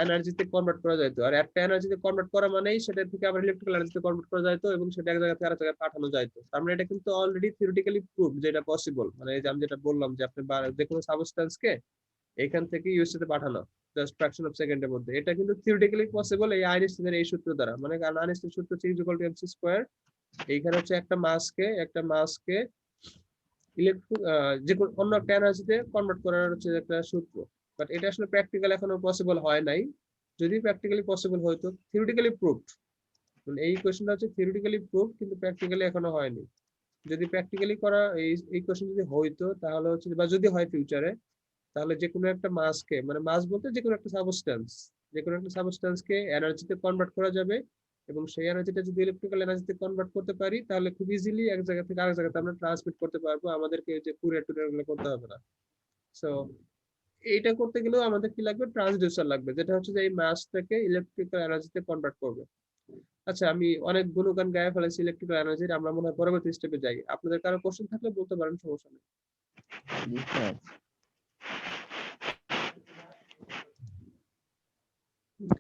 এনার্জিতে কনভার্ট করা যাইতো। আর একটা এনার্জিতে কনভার্ট করা মানেই সেটা থেকে আবার ইলেকট্রিক্যাল এনার্জিতে কনভার্ট করা যাইতো এবং সেটা এক জায়গা থেকে আরেক জায়গায় পাঠানো যাইতো। তার মানে এটা কিন্তু অলরেডি থিওরিটিক্যালি প্রুভ যে এটা পসিবল। মানে এই যে আমি যেটা বললাম যে আপনি যে কোনো সাবস্টেন্সকে এখান থেকে ইউএসএ তে পাঠানো জাস্ট ফ্র্যাকশন অফ সেকেন্ডের মধ্যে, এটা কিন্তু থিওরিটিক্যালি পসিবল এই আইনস্টাইনের এই সূত্র দ্বারা। মানে কারণ আইনস্টাইন সূত্র হচ্ছে is equal to MC square. এইখানে হচ্ছে একটা মাসকে ইলেকট্রিক যে কোনো অন্য একটা এনার্জিতে কনভার্ট করার হচ্ছে একটা সূত্র। বাট এটা আসলে প্র্যাকটিক্যাল এখনো পসিবল হয় নাই। যদি প্র্যাকটিক্যালি পসিবল হইতো, থিওরিটিক্যালি প্রুভড, মানে এই কোশ্চেনটা হচ্ছে থিওরিটিক্যালি প্রুভ কিন্তু প্র্যাকটিক্যালি এখনো হয়নি। যদি প্র্যাকটিক্যালি করা এই কোশ্চেন যদি হইতো, তাহলে হচ্ছে বা যদি হয় ফিউচারে, তাহলে যে কোনো একটা মাসকে, মানে মাস বলতে যে কোনো একটা সাবস্টেন্স, যে কোনো একটা সাবস্টেন্সকে এনার্জিতে কনভার্ট করা যাবে এবং সেই এনার্জিটা যদি ইলেকট্রিক্যাল এনার্জিতে কনভার্ট করতে পারি, তাহলে খুব ইজিলি এক জায়গা থেকে আরেক জায়গাতে আমরা ট্রান্সমিট করতে পারবো, আমাদেরকে যে কুরিয়ার টুরিয়ার গুলো করতে হবে না। সো এইটা করতে গেলেও আমাদের কি লাগবে? ট্রান্সডিউসার লাগবে, যেটা হচ্ছে যে এই মাসটাকে ইলেকট্রিক্যাল এনার্জিতে কনভার্ট করবে। আচ্ছা, আমি অনেক গুণগান গায়ে ফেলেছি ইলেকট্রিক্যাল এনার্জির, আমরা মনে হয় পরবর্তী স্টেপে যাই। আপনাদের কারো কোশ্চেন থাকলে বলতে পারেন, সমস্যা নেই। জি স্যার।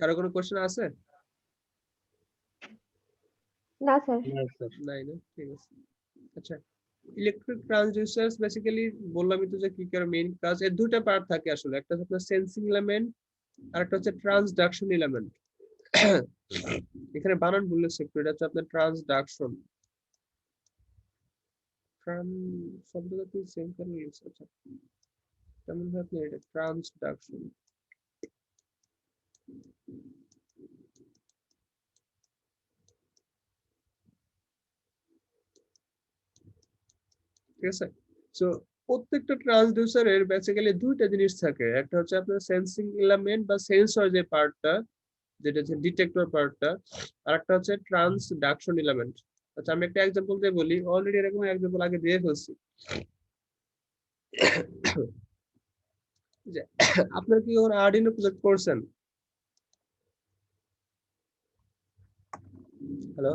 কারো কোনো কোশ্চেন আছে? না স্যার। নাই না, ঠিক আছে। আচ্ছা, ইলেকট্রিক ট্রান্সডিউসার্স বেসিক্যালি বললামই তো যে কি করে মেইন কাজ। এর দুটো পার্ট থাকে আসলে, একটা হচ্ছে আপনার সেন্সিং এলিমেন্ট আর একটা হচ্ছে ট্রান্সডাকশন এলিমেন্ট। এখানে বানান ভুলেছে একটু, এটা হচ্ছে আপনার ট্রান্সডাকশন। শব্দটা কি সেম করে লিখছে? আচ্ছা, কেমন হয় আপনি এটা ট্রান্সডাকশন। ঠিক আছে? সো প্রত্যেকটা ট্রান্সডিউসারের বেসিক্যালি দুইটা জিনিস থাকে, একটা হচ্ছে আপনার সেন্সিং এলিমেন্ট বা সেন্সর যে পার্টটা, যেটা হচ্ছে ডিটেক্টর পার্টটা, আর একটা হচ্ছে ট্রান্সডাকশন এলিমেন্ট। আচ্ছা আমি একটা এক্সাম্পল দিয়ে বলি, অলরেডি এরকম এক্সাম্পল আগে দিয়ে ফেলছি। যে আপনারা কি কখনো আরডিনো প্রজেক্ট করছেন? হ্যালো,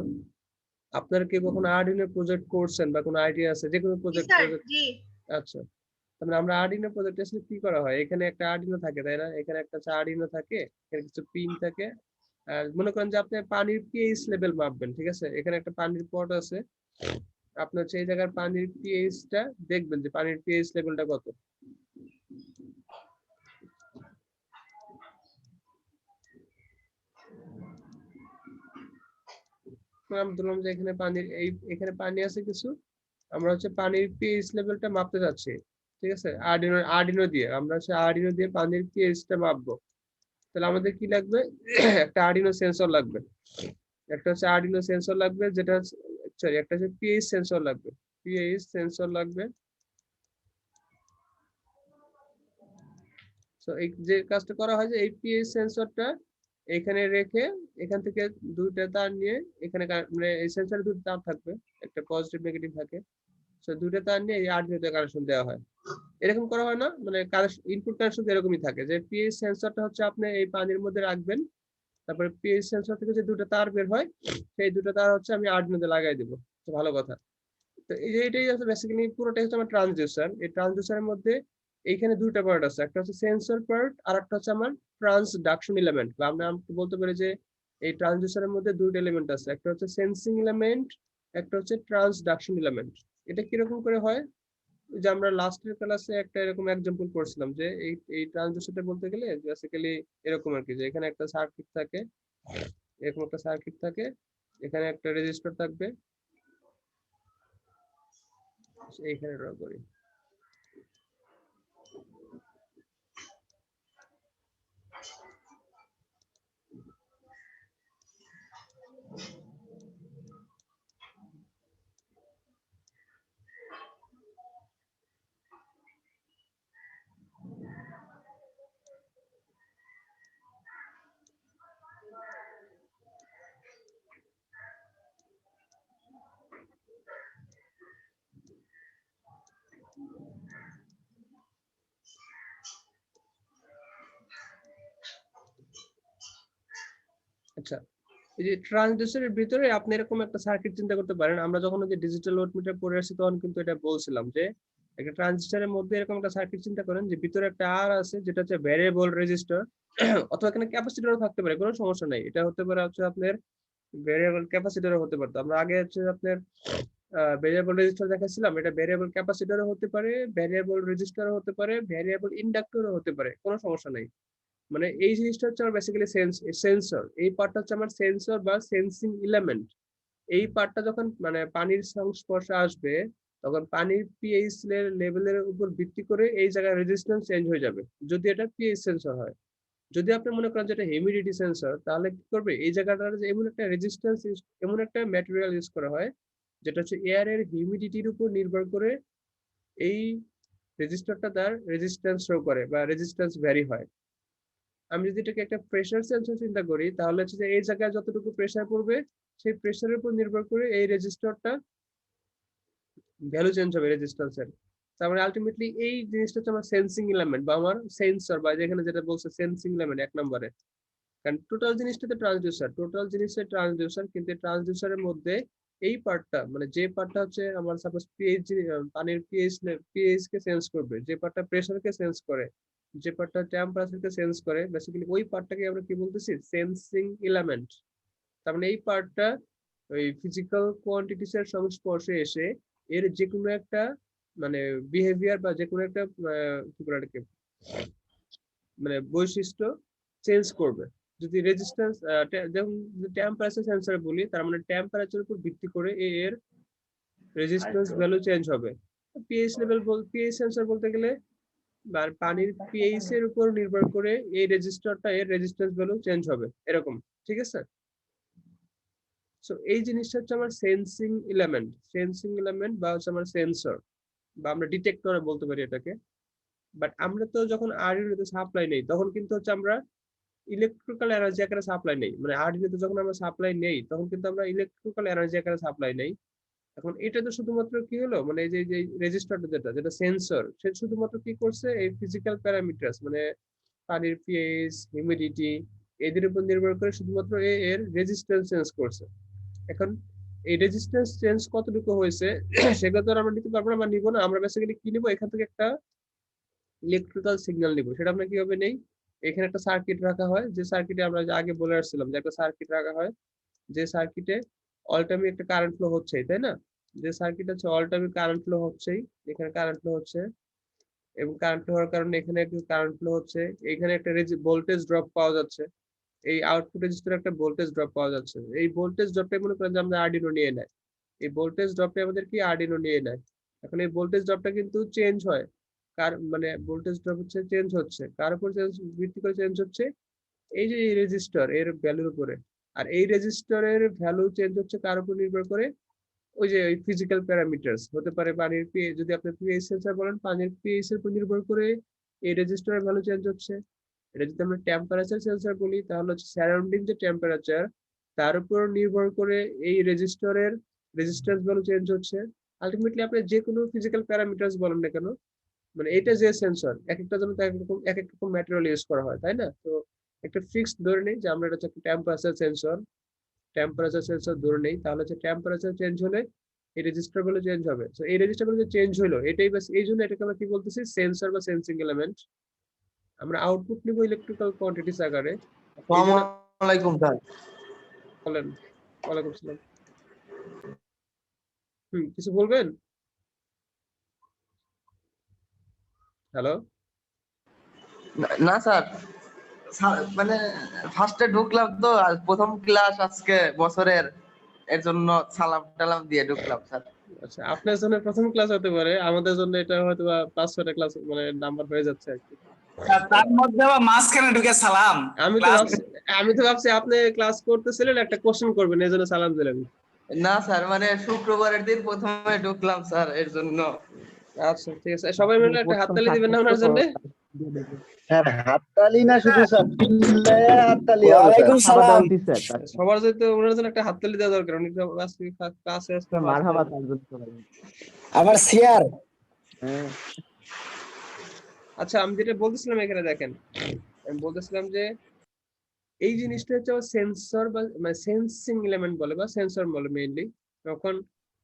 আপনারা কি কখনো আরডিনো প্রজেক্ট করছেন বা কোনো আইডিয়া আছে যে কোনো জি প্রজেক্ট? স্যার, জি। আচ্ছা, তাহলে আমরা আরডিনো প্রজেক্ট আসলে কি করা হয়, এখানে একটা আরডিনো থাকে তাই না, এখানে একটা আরডিনো থাকে, এখানে কিছু পিন থাকে। আর মনে করেন যে আপনি পানির পিএইচ লেভেল মাপবেন, ঠিক আছে, এখানে একটা পানির পট আছে, আপনার সেই জায়গার পানির পিএইচটা দেখবেন যে পানির পিএইচ লেভেলটা কত। আমরা ধরলাম যে এখানে পানির এখানে পানি আছে কিছু, আমরা হচ্ছে পানির পিএইচ লেভেলটা মাপতে যাচ্ছি, ঠিক আছে, আরডিনো দিয়ে আমরা হচ্ছে আরডিনো দিয়ে পানির পিএইচটা মাপবো। তাহলে আমাদের কি লাগবে? একটা আরডিনো সেন্সর লাগবে, একটা হচ্ছে আরডিনো সেন্সর লাগবে, যেটা সরি একটা হচ্ছে পিএইচ সেন্সর লাগবে, পিএইচ সেন্সর লাগবে। তো এই যে কাজটা করা হয় যে এই পিএইচ সেন্সরটা এখানে রেখে এখান থেকে দুইটা তার নিয়ে এখানে মানে এই সেন্সরে দুটো তার থাকবে, একটা পজিটিভ নেগেটিভ থাকে, তো দুইটা তার নিয়ে এই আরডিনোতে কানেকশন দেওয়া হয়। এরকম করা হয় না, মানে ইনপুট কানেকশন এরকমই থাকে যে পিএইচ সেন্সরটা হচ্ছে আপনি এই পানির মধ্যে রাখবেন, তারপরে পিএইচ সেন্সর থেকে যে দুটো তার বের হয় সেই দুটো তার হচ্ছে আমি আরডিনোতে লাগাই দেবো। তো ভালো কথা। তো এই যে এটাই হচ্ছে বেসিক্যালি পুরোটাই হচ্ছে আমার ট্রান্সডিউসার। এই ট্রান্সডিউসারের মধ্যে এইখানে দুইটা পার্ট আছে, একটা হচ্ছে সেন্সর পার্ট আর একটা হচ্ছে আমার ট্রান্সডাকশন এলিমেন্ট, বা আমরা বলতে পারি যে এই ট্রান্সডিউসারের মধ্যে দুইটা এলিমেন্ট আছে, একটা হচ্ছে সেন্সিং এলিমেন্ট, একটা হচ্ছে ট্রান্সডাকশন এলিমেন্ট। এটা কিরকম করে হয়, যে আমরা লাস্টের ক্লাসে একটা এরকম एग्जांपल করছিলাম যে এই ট্রান্সডিউসারটা বলতে গেলে বেসিক্যালি এরকম আর কি, যে এখানে একটা সার্কিট থাকে, এরকম একটা সার্কিট থাকে, এখানে একটা রেজিস্টার থাকবে, এইখানে ড্র করি। আচ্ছা, এই যে ট্রান্সডিউসারের ভিতরে আপনি এরকম একটা সার্কিট চিন্তা করতে পারেন, আমরা যখন ওই যে ডিজিটাল ওয়াটমিটার পড়ে আসছি তখন কিন্তু এটা বলছিলাম যে একটা ট্রানজিস্টরের মধ্যে এরকম একটা সার্কিট চিন্তা করেন যে ভিতরে একটা আর আছে যেটা হচ্ছে ভ্যারিয়েবল রেজিস্টার, অথবা এখানে ক্যাপাসিটরও থাকতে পারে, কোনো সমস্যা নাই, এটা হতে পারে হচ্ছে আপনার ভ্যারিয়েবল ক্যাপাসিটরও হতে পারতো, আমরা আগে হচ্ছে আপনার ভ্যারিয়েবল রেজিস্টার দেখাচ্ছিলাম, এটা ভ্যারিয়েবল ক্যাপাসিটরও হতে পারে, ভ্যারিয়েবল রেজিস্টারও হতে পারে, ভ্যারিয়েবল ইন্ডাক্টরও হতে পারে, কোনো সমস্যা নাই। মানে এই জিনিসটা হচ্ছে আমার বেসিক্যালি সেন্সর, এই পার্টটা হচ্ছে আমার সেন্সর বা সেন্সিং এলিমেন্ট। এই পার্টটা যখন মানে পানির সংস্পর্শে আসবে তখন পানির পিএইচ লেভেলের উপর ভিত্তি করে এই জায়গায় রেজিস্ট্যান্স চেঞ্জ হয়ে যাবে, যদি এটা পিএইচ সেন্সর হয়। যদি আপনি মনে করেন যে এটা হিউমিডিটি সেন্সর, তাহলে কি করবে, এই জায়গাটার যে এমন একটা রেজিস্ট্যান্স এমন একটা ম্যাটেরিয়াল ইউজ করা হয় যেটা হচ্ছে এয়ারের হিউমিডিটির উপর নির্ভর করে এই রেজিস্টারটা তার রেজিস্ট্যান্স শো করে বা রেজিস্ট্যান্স ভ্যারি হয়। আমি যদি এটাকে একটা প্রেসার সেন্সর চিন্তা করি তাহলে হচ্ছে যে এই জায়গায় যতটুকু প্রেসার পড়বে সেই প্রেসারের উপর নির্ভর করে এই রেজিস্টারটা ভ্যালু চেঞ্জ হবে রেজিস্ট্যান্সের। তারপরে আলটিমেটলি এই জিনিসটা হচ্ছে আমার সেন্সিং এলিমেন্ট বা আমার সেন্সর, বা যেখানে যেটা বলছে সেন্সিং এলিমেন্ট এক নম্বরে, কারণ টোটাল জিনিসটা তো ট্রান্সডিউসার, টোটাল জিনিসটা ট্রান্সডিউসার, কিন্তু ট্রান্সডিউসারের মধ্যে এই পার্টটা মানে যে পার্টটা হচ্ছে আমার সাপোজ পিএইচ, পানির পিএইচ কে সেন্স করবে, যে পার্টটা প্রেসারকে সেন্স করে, যে পার্টটা টেম্পারেচারকে সেন্স করে, বেসিক্যালি ওই পার্টটাকে আমরা কি বলতেছি, সেন্সিং এলিমেন্ট। তার মানে এই পার্টটা ওই ফিজিক্যাল কোয়ান্টিটিস এর সংস্পর্শে এসে এর যে কোনো একটা মানে বিহেভিয়ার বা যে কোনো একটা কি বলে এটাকে মানে বৈশিষ্ট্য চেঞ্জ করবে। যদি রেজিস্ট্যান্স যেমন টেম্পারেচার সেন্সর বলি, তার মানে টেম্পারেচার উপর ভিত্তি করে এর রেজিস্ট্যান্স ভ্যালু চেঞ্জ হবে। পিএইচ লেভেল পিএইচ সেন্সর বলতে গেলে পানির পিএইচ এর উপর নির্ভর করে এই রেজিস্টারটা এর রেজিস্ট্যান্স ভ্যালু চেঞ্জ হবে, এরকম, ঠিক আছে। সো এই জিনিসটা হচ্ছে আমার সেন্সিং এলিমেন্ট বা হচ্ছে আমার সেন্সর, বা আমরা ডিটেক্টর বলতে পারি এটাকে। বাট আমরা তো যখন আরডিনোতে সাপ্লাই নেই তখন কিন্তু হচ্ছে আমরা ইলেকট্রিক্যাল এনার্জি আকারে সাপ্লাই নেই, মানে আরডিনোতে যখন আমরা সাপ্লাই নেই তখন কিন্তু আমরা ইলেকট্রিক্যাল এনার্জি আকারে সাপ্লাই নেই। এখন এটা তো শুধুমাত্র কি হলো, মানে এই যে রেজিস্টারটা যেটা সেন্সর, সে শুধুমাত্র কি করছে এই ফিজিক্যাল প্যারামিটারস মানে পানির পিএইচ, হিউমিডিটি এদের উপর নির্ভর করে শুধুমাত্র এর রেজিস্ট্যান্স চেঞ্জ করছে। এখন এই রেজিস্ট্যান্স চেঞ্জ কতটুকু হয়েছে সেটা তো আমরা নিতে পারবো না বা নিব না। আমরা বেসিক্যালি কি নিব, এখান থেকে একটা ইলেকট্রিক্যাল সিগন্যাল নিব। সেটা আমরা কিভাবে নেই, এখানে একটা সার্কিট রাখা হয়, যে সার্কিটে আমরা আগে বলে আসছিলাম যে একটা সার্কিট রাখা হয়, যে সার্কিটে অল টাইম একটা কারেন্ট ফ্লো হচ্ছে, তাই না? যে সার্কিট হচ্ছে অল টাইম কারেন্ট ফ্লো হচ্ছেই, এখানে কারেন্ট ফ্লো হচ্ছে এবং কারেন্ট ফ্লো হওয়ার কারণে এখানে একটা কারেন্ট ফ্লো হচ্ছে, এখানে একটা ভোল্টেজ ড্রপ পাওয়া যাচ্ছে, এই আউটপুট রেজিস্টারে একটা ভোল্টেজ ড্রপ পাওয়া যাচ্ছে। এই ভোল্টেজ ড্রপটাই মনে করেন যে আমরা আরডিনো নিয়ে নেয়, এই ভোল্টেজ ড্রপটা আমাদের কি আরডিনো নিয়ে নেয়। এখন এই ভোল্টেজ ড্রপটা কিন্তু চেঞ্জ হয়, কার মানে ভোল্টেজ ড্রপ হচ্ছে চেঞ্জ হচ্ছে কার উপর ভিত্তি করে চেঞ্জ হচ্ছে, এই যে এই রেজিস্টার এর ভ্যালুর উপরে। আর এই রেজিস্টারের ভ্যালু চেঞ্জ হচ্ছে কার উপর নির্ভর করে, ওই যে ওই ফিজিক্যাল প্যারামিটারস হতে পারে পানির পিএইচ, যদি আপনি পিএইচ সেন্সর বলেন পানির পিএইচ এর উপর নির্ভর করে এই রেজিস্টারের ভ্যালু চেঞ্জ হচ্ছে। এটা যদি আমরা টেম্পারেচার সেন্সর বলি তাহলে হচ্ছে সারাউন্ডিং যে টেম্পারেচার তার উপর নির্ভর করে এই রেজিস্টারের রেজিস্ট্যান্স ভ্যালু চেঞ্জ হচ্ছে। আলটিমেটলি আপনি যে কোনো ফিজিক্যাল প্যারামিটারস বলেন না কেন, মানে এটা যে সেন্সর এক একটা জন্য এক এক রকম ম্যাটেরিয়াল ইউজ করা হয়, তাই না? তো একটা ফিক্সড ধরে নেই যে আমরা এটা হচ্ছে একটা টেম্পারেচার সেন্সর ধরে নেই, তাহলে হচ্ছে টেম্পারেচার চেঞ্জ হলে এই রেজিস্টার গুলো চেঞ্জ হবে। তো এই রেজিস্টার গুলো যে চেঞ্জ হলো এটাই বাস, এই জন্য এটাকে আমরা কি বলতেছি, সেন্সর বা সেন্সিং এলিমেন্ট। আমরা আউটপুট নিব ইলেকট্রিক্যাল কোয়ান্টিটিস আকারে। আসসালামু আলাইকুম স্যার। বলেন। ওয়ালাইকুম আসসালাম। কিছু বলবেন? হ্যালো। না স্যার, মানে ফার্স্টে ঢুকলাম তো, আর প্রথম ক্লাস আজকে বছরের, এর জন্য সালাম টালাম দিয়ে ঢুকলাম স্যার। আচ্ছা, আপনার জন্য প্রথম ক্লাস হতে পারে, আমাদের জন্য এটা হয়তো বা 5-6টা ক্লাস মানে নাম্বার হয়ে যাচ্ছে আর কি। তার মধ্যে আবার মাঝখানে ঢুকে সালাম। আমি তো ভাবছি আপনি ক্লাস করতেছিলেন একটা কোশ্চেন করবেন এই জন্য সালাম দিলেন। না স্যার, মানে শুক্রবারের দিন প্রথমে ঢুকলাম স্যার, এর জন্য। আচ্ছা ঠিক আছে, সবাই মিলে একটা হাততালি দিবেন না ওনার জন্য। স্যার হাততালি না, শুধু স্যার চিল্লায়ে হাততালি হবে স্যার। ওয়ালাইকুম সালাম স্যার। সবার যেহেতু ওনার জন্য একটা হাততালি দেওয়া দরকার, উনি তো আজকে ক্লাসে আসতে মারহাবা তার জন্য সবাই। আবার শেয়ার। হ্যাঁ আচ্ছা, আমি যেটা বলতেছিলাম এখানে দেখেন, আমি বলতেছিলাম যে এই জিনিসটা হচ্ছে সেন্সর বা মানে সেন্সিং এলিমেন্ট বলে বা সেন্সর বলে মেইনলি। তখন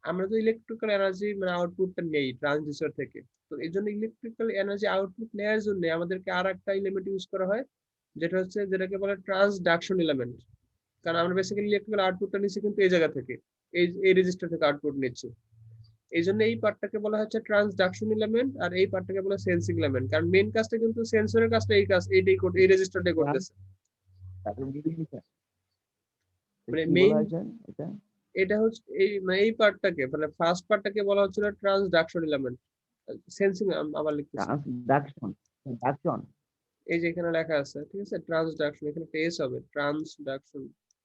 আমরা তো ইলেকট্রিক্যাল এনার্জি মানে আউটপুটটা নেই ট্রান্সডিউসার থেকে, তো এই জন্য ইলেকট্রিক্যাল এনার্জি আউটপুট নেওয়ার জন্য আমাদেরকে আর একটা এলিমেন্ট ইউজ করা হয়, যেটাকে বলে ট্রান্সডাকশন এলিমেন্ট। কারণ আমরা বেসিক্যালি ইলেকট্রিক্যাল আউটপুটটা নিচ্ছি কিন্তু এই জায়গা থেকে, এই রেজিস্টার থেকে আউটপুট নিচ্ছি। এই জন্য এই পার্টটাকে বলা হচ্ছে ট্রান্সডাকশন এলিমেন্ট, আর এই পার্টটাকে বলা সেন্সিং এলিমেন্ট। কারণ মেইন কাজটা কিন্তু সেন্সরের কাজটা এই রেজিস্টারটাই করতেছে। মানে মেইন এটা হচ্ছে এই পার্টটাকে মানে ফার্স্ট পার্টটাকে বলা হচ্ছিল ট্রান্সডাকশন এলিমেন্ট। সেন্সিং আবার লিখতেছি, ট্রান্সডাকশন এই যে এখানে লেখা আছে, ঠিক আছে, ট্রান্সডাকশন, এখানে একটা এস হবে, ট্রান্সডাকশন,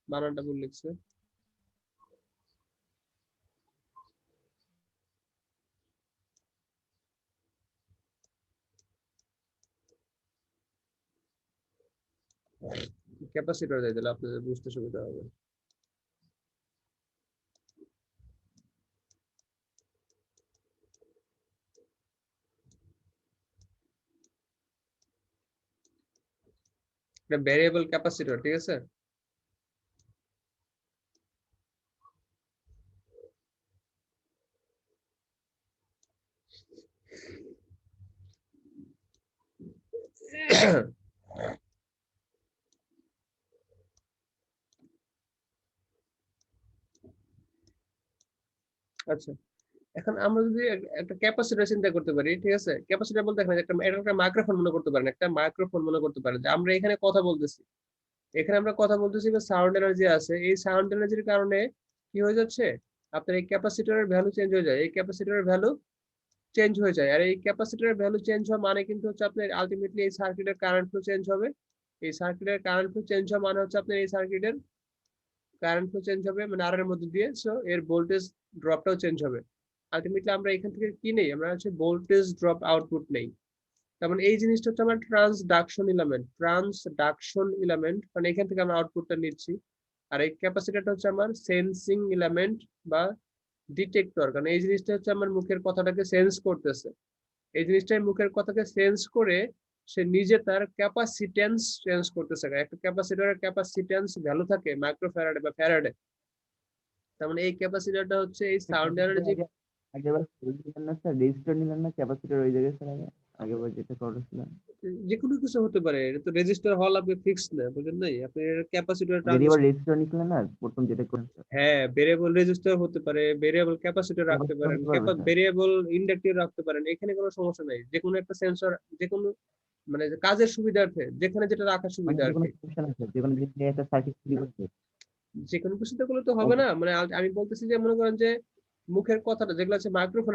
বানানটা ভুল লিখছে। ক্যাপাসিটর দিয়ে দিলে আপনাদের বুঝতে সুবিধা হবে। এটা ভ্যারিয়েবল ক্যাপাসিটর, ঠিক আছে। আচ্ছা, এখন আমরা যদি একটা ক্যাপাসিটর চিন্তা করতে পারি, ঠিক আছে, ক্যাপাসিটর বলতে এখানে একটা মাইক্রোফোন মনে করতে পারেন, একটা মাইক্রোফোন মনে করতে পারেন যে আমরা এখানে কথা বলতেছি, বা সাউন্ড এনার্জি আছে, এই সাউন্ড এনার্জির কারণে কি হয়ে যাচ্ছে, আপনার এই ক্যাপাসিটরের ভ্যালু চেঞ্জ হয়ে যায়, আর এই ক্যাপাসিটরের ভ্যালু চেঞ্জ হওয়া মানে কিন্তু হচ্ছে আপনার আলটিমেটলি এই সার্কিটের কারেন্ট ফ্লো চেঞ্জ হবে। এই সার্কিটের কারেন্ট ফ্লো চেঞ্জ হওয়া মানে হচ্ছে আপনার এই সার্কিটের কারেন্ট ফ্লো চেঞ্জ হবে, মানে আর এর মধ্যে দিয়ে, সো এর ভোল্টেজ ড্রপটাও চেঞ্জ হবে। আলটিমেটলি আমরা এখান থেকে কি নেই, আমরা হচ্ছে ভোল্টেজ ড্রপ আউটপুট নেই। তার মানে এই জিনিসটা হচ্ছে আমার ট্রান্সডাকশন এলিমেন্ট মানে এখান থেকে আমরা আউটপুটটা নিচ্ছি। আর এই ক্যাপাসিটরটা হচ্ছে আমার সেন্সিং এলিমেন্ট বা ডিটেক্টর, কারণ এই জিনিসটা হচ্ছে আমার মুখের কথাটাকে সেন্স করতেছে। এই জিনিসটাই মুখের কথাকে সেন্স করে সে নিজে তার ক্যাপাসিটেন্স চেঞ্জ করতেছে। একটা ক্যাপাসিটরের ক্যাপাসিটেন্স ভ্যালু থাকে মাইক্রোফ্যারাডে বা ফ্যারাডে। তার মানে এই ক্যাপাসিটরটা হচ্ছে এই সাউন্ড এনার্জি। আগেবার নিলেন না স্যার, রেজিস্টার নিলেন না ক্যাপাসিটর ওই জায়গায় স্যার? আগেবার যেটা করেছিলেন যে কোনো কিছু হতে পারে, এটা তো রেজিস্টার হল আপনি ফিক্স না, বুঝেন নাই? আপনি ক্যাপাসিটর ভেরিয়েবল রেজিস্টার নিলেন না প্রথম যেটা করেন স্যার? হ্যাঁ, ভেরিয়েবল রেজিস্টার হতে পারে, ভেরিয়েবল ক্যাপাসিটর রাখতে পারেন, ভেরিয়েবল ইন্ডাক্টর রাখতে পারেন, এখানে কোনো সমস্যা নাই। যে কোনো একটা সেন্সর যে কোনো মানে কাজের সুবিধার্থে যেখানে যেটা রাখার সুবিধা আর কি। যেকোনো জিনিস একটা সার্কিট তৈরি করতে যে কোনো কিছুতে করলে তো হবে না। মানে আমি বলতেছি যে মনে করেন যে মুখের কথাটা যেগুলো আছে মাইক্রোফোন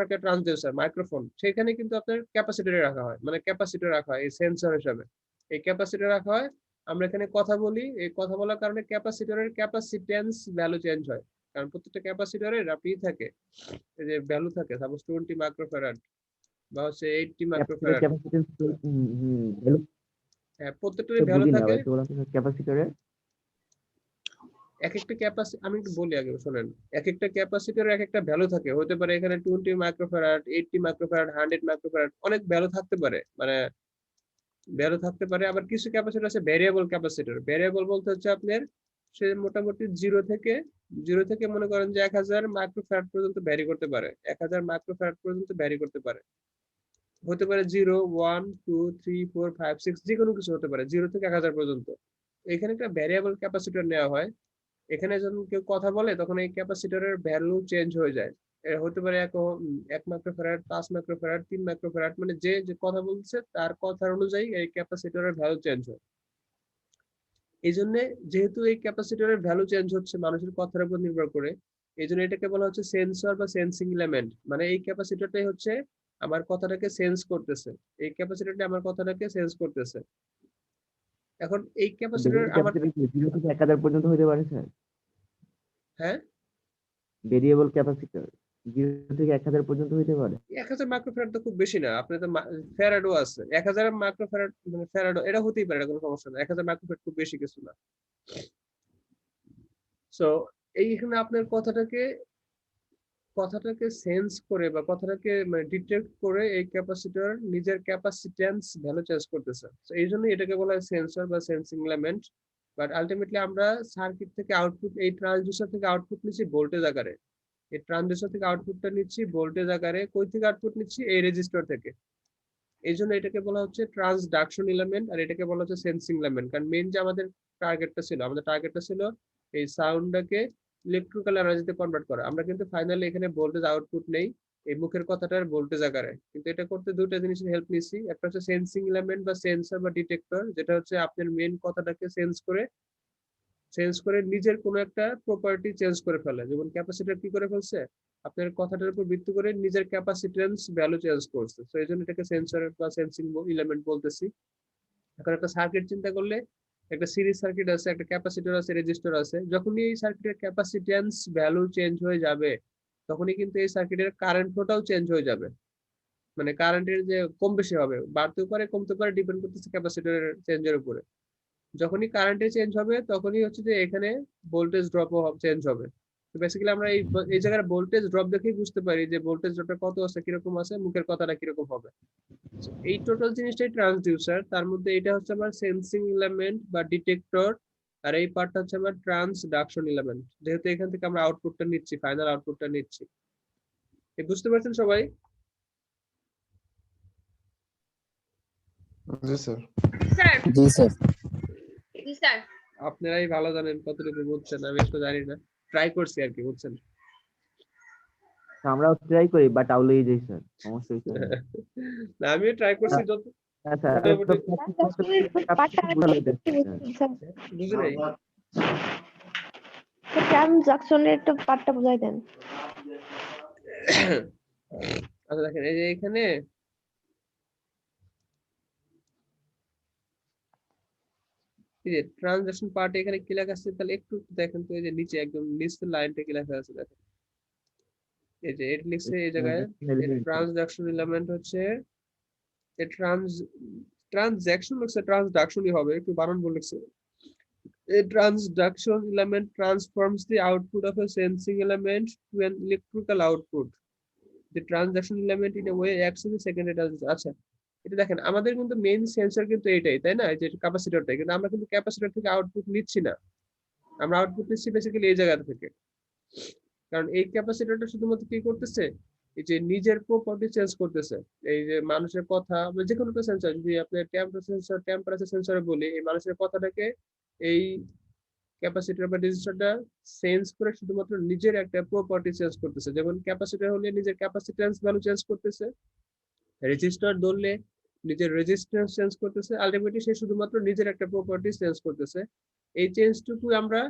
একটা ট্রান্সডিউসার মাইক্রোফোন, সেখানে কিন্তু আপনার ক্যাপাসিটরে রাখা হয়, মানে ক্যাপাসিটর রাখা হয় এই সেন্সর হিসাবে। এই ক্যাপাসিটর রাখা হয়, আমরা এখানে কথা বলি, এই কথা বলার কারণে ক্যাপাসিটরের ক্যাপাসিটেন্স ভ্যালু চেঞ্জ হয়। কারণ প্রত্যেকটা ক্যাপাসিটরের আপনি থাকে এই যে ভ্যালু থাকে, সাপোজ 20 মাইক্রোফ্যারাড বা হচ্ছে 80 মাইক্রোফ্যারাড। ক্যাপাসিটেন্স হ্যাঁ, প্রত্যেকটারই ভ্যালু থাকে। ক্যাপাসিটরের এক একটা ক্যাপাসিটি আমি একটু বলি আগে শোনেন। এক একটা ক্যাপাসিটরের এক একটা ভ্যালু থাকে, হতে পারে এখানে 20 মাইক্রোফ্যারাড, 80 মাইক্রোফ্যারাড, 100 মাইক্রোফ্যারাড, অনেক ভ্যালু থাকতে পারে। মানে ভ্যালু থাকতে পারে। আবার কিছু ক্যাপাসিটর আছে ভেরিয়েবল ক্যাপাসিটর। ভেরিয়েবল বলতে হচ্ছে আপনার সে মোটামুটি জিরো থেকে মনে করেন যে 1000 মাইক্রোফ্যারাড পর্যন্ত ভ্যারি করতে পারে। 1000 মাইক্রোফ্যারাড পর্যন্ত ভ্যারি করতে পারে। হতে পারে 0, 1, 2, 3, 4, 5, 6 যে কোনো কিছু হতে পারে, 0 থেকে 1000 পর্যন্ত। এখানে একটা ভেরিয়েবল ক্যাপাসিটর নেওয়া হয়। এখানে যখন কেউ কথা বলে তখন এই ক্যাপাসিটরের ভ্যালু চেঞ্জ হয়ে যায়। হতে পারে 1 মাইক্রোফ্যারাড, 5 মাইক্রোফ্যারাড, 3 মাইক্রোফ্যারাড, মানে যে কথা বলছে তার কথার অনুযায়ী এই ক্যাপাসিটরের ভ্যালু চেঞ্জ হয়। এই জন্য যেহেতু এই ক্যাপাসিটরের ভ্যালু চেঞ্জ হচ্ছে মানুষের কথার উপর নির্ভর করে, এই জন্য এটাকে বলা হচ্ছে সেন্সর বা সেন্সিং এলিমেন্ট। মানে এই ক্যাপাসিটরটাই হচ্ছে আমার কথাটাকে সেন্স করতেছে। এই ক্যাপাসিটরটা আমার কথাটাকে সেন্স করতেছে। এখন এই ক্যাপাসিটর আমার 0 থেকে 1000 পর্যন্ত হতে পারে স্যার? হ্যাঁ, ভেরিয়েবল ক্যাপাসিটর 0 থেকে 1000 পর্যন্ত হতে পারে। 1000 মাইক্রোফ্যারাড তো খুব বেশি না। আপনি তো ফ্যারাডও আছে, 1000 মাইক্রোফ্যারাড মানে ফ্যারাডও এটা হতেই পারে, কোনো সমস্যা না। 1000 মাইক্রোফ্যারাড খুব বেশি কিছু না। সো এইখানে আপনার কথাটাকে সেন্স করে বা কথাটাকে মানে ডিটেক্ট করে এই ক্যাপাসিটর নিজের ক্যাপাসিটেন্স ভ্যালু চেঞ্জ করতেছে। তো এই জন্য এটাকে বলা হয় সেন্সর বা সেন্সিং এলিমেন্ট। বাট আলটিমেটলি আমরা সার্কিট থেকে আউটপুট, এই ট্রান্সডিউসার থেকে আউটপুট নিচ্ছি ভোল্টেজ আকারে। এই ট্রান্সডিউসার থেকে আউটপুটটা নিচ্ছি ভোল্টেজ আকারে। কই থেকে আউটপুট নিচ্ছি? এই রেজিস্টর থেকে। এই জন্য এটাকে বলা হচ্ছে ট্রান্সডাকশন এলিমেন্ট, আর এটাকে বলা হচ্ছে সেন্সিং এলিমেন্ট। কারণ মেইন যে আমাদের টার্গেটটা ছিল এই সাউন্ডটাকে ইলেকট্রিক্যাল এনার্জিতে কনভার্ট করা। আমরা কিন্তু ফাইনালি এখানে ভোল্টেজ আউটপুট নেই এই মুখের কথাটার ভোল্টেজ আকারে, কিন্তু এটা করতে দুটো জিনিসের হেল্প নিচ্ছি। একটা হচ্ছে সেন্সিং এলিমেন্ট বা সেন্সর বা ডিটেক্টর, যেটা হচ্ছে আপনার মেইন কথাটাকে সেন্স করে নিজের কোনো একটা প্রপার্টি চেঞ্জ করে ফেলে। যেমন ক্যাপাসিটর কি করে ফেলছে, আপনার কথাটার উপর ভিত্তি করে নিজের ক্যাপাসিটেন্স ভ্যালু চেঞ্জ করছে। তো এই জন্য এটাকে সেন্সর বা সেন্সিং এলিমেন্ট বলতেছি। এখন একটা সার্কিট চিন্তা করলে, একটা সিরিজ সার্কিট আছে, একটা ক্যাপাসিটর আছে, রেজিস্টর আছে। যখনই এই সার্কিটের ক্যাপাসিটেন্স ভ্যালু চেঞ্জ হয়ে যাবে তখনই কিন্তু এই সার্কিটের কারেন্ট ফ্লোটাও চেঞ্জ হয়ে যাবে। মানে কারেন্টের যে কম বেশি হবে, বাড়তেও পারে কমতে পারে, ডিপেন্ড করতেছে ক্যাপাসিটরের চেঞ্জের উপরে। যখনই কারেন্টে চেঞ্জ হবে তখনই হচ্ছে যে এখানে ভোল্টেজ ড্রপও চেঞ্জ হবে। তো বেসিক্যালি আমরা এই জায়গায় ভোল্টেজ ড্রপ দেখেই বুঝতে পারি যে ভোল্টেজ ড্রপটা কত আছে, কিরকম আছে, মুখের কথাটা কিরকম হবে। এই টোটাল জিনিসটাই ট্রান্সডিউসার। তার মধ্যে এটা হচ্ছে আমার সেন্সিং এলিমেন্ট বা ডিটেক্টর, আর এই পার্টটা হচ্ছে আমার ট্রান্সডাকশন এলিমেন্ট। যেহেতু এখান থেকে আমরা আউটপুটটা নিচ্ছি, ফাইনাল আউটপুটটা নিচ্ছি। বুঝতে পারছেন সবাই? জি স্যার। স্যার জি স্যার। জি স্যার আপনারাই ভালো জানেন কতটুকু বুঝছেন, আমি একটু জানি না, ট্রাই করছি আর কি, বুঝছেন? আমরাও ট্রাই করি বাট আউলেই যাই স্যার, সমস্যা হইছে। না, আমিও ট্রাই করছি যত আচ্ছা বুঝি নাই। ট্রানজাকশনের একটা পার্টটা বুঝাই দেন। আচ্ছা দেখেন, এই যে এখানে এই যে ট্রানজাকশন পার্ট এখানে কি লেখা আছে তাহলে একটু দেখেন তো। এই যে নিচে একদম নিচের লাইনটা কি লেখা আছে দেখেন। এই যে এটা লিখছে এই জায়গায় ট্রানজাকশন এলিমেন্ট হচ্ছে a transaction লিখছে ট্রান্সডাকশনই হবে, একটু বানান বলে লিখছে। A transduction element transforms the output of a sensing element to an electrical output. The transaction element in a way acts as a secondary transducer. আচ্ছা, এটা দেখেন আমাদের কিন্তু মেইন সেন্সর কিন্তু এটাই, তাই না? যে ক্যাপাসিটরটাই, কিন্তু আমরা কিন্তু ক্যাপাসিটর থেকে আউটপুট নিচ্ছি না, আমরা আউটপুট নিচ্ছি বেসিক্যালি এই জায়গা থেকে। কারণ এই ক্যাপাসিটরটা শুধুমাত্র কি করতেছে, এই যে নিজের প্রপার্টি চেঞ্জ করতেছে। এই যে মানুষের কথা, যে কোনো একটা সেন্সর, যদি আপনি টেম্পারেচার সেন্সরে বলি, এই মানুষের কথাটাকে এই ক্যাপাসিটর বা রেজিস্টরটা চেঞ্জ করে শুধুমাত্র নিজের একটা প্রপার্টি চেঞ্জ করতেছে। যেমন ক্যাপাসিটর হলে নিজের ক্যাপাসিট্যান্স ভ্যালু চেঞ্জ করতেছে, রেজিস্টর ধরলে নিজের রেজিস্ট্যান্স চেঞ্জ করতেছে, আলটিমেটলি সে শুধুমাত্র নিজের একটা প্রপার্টি চেঞ্জ করতেছে। এই চেঞ্জটুকু আমরা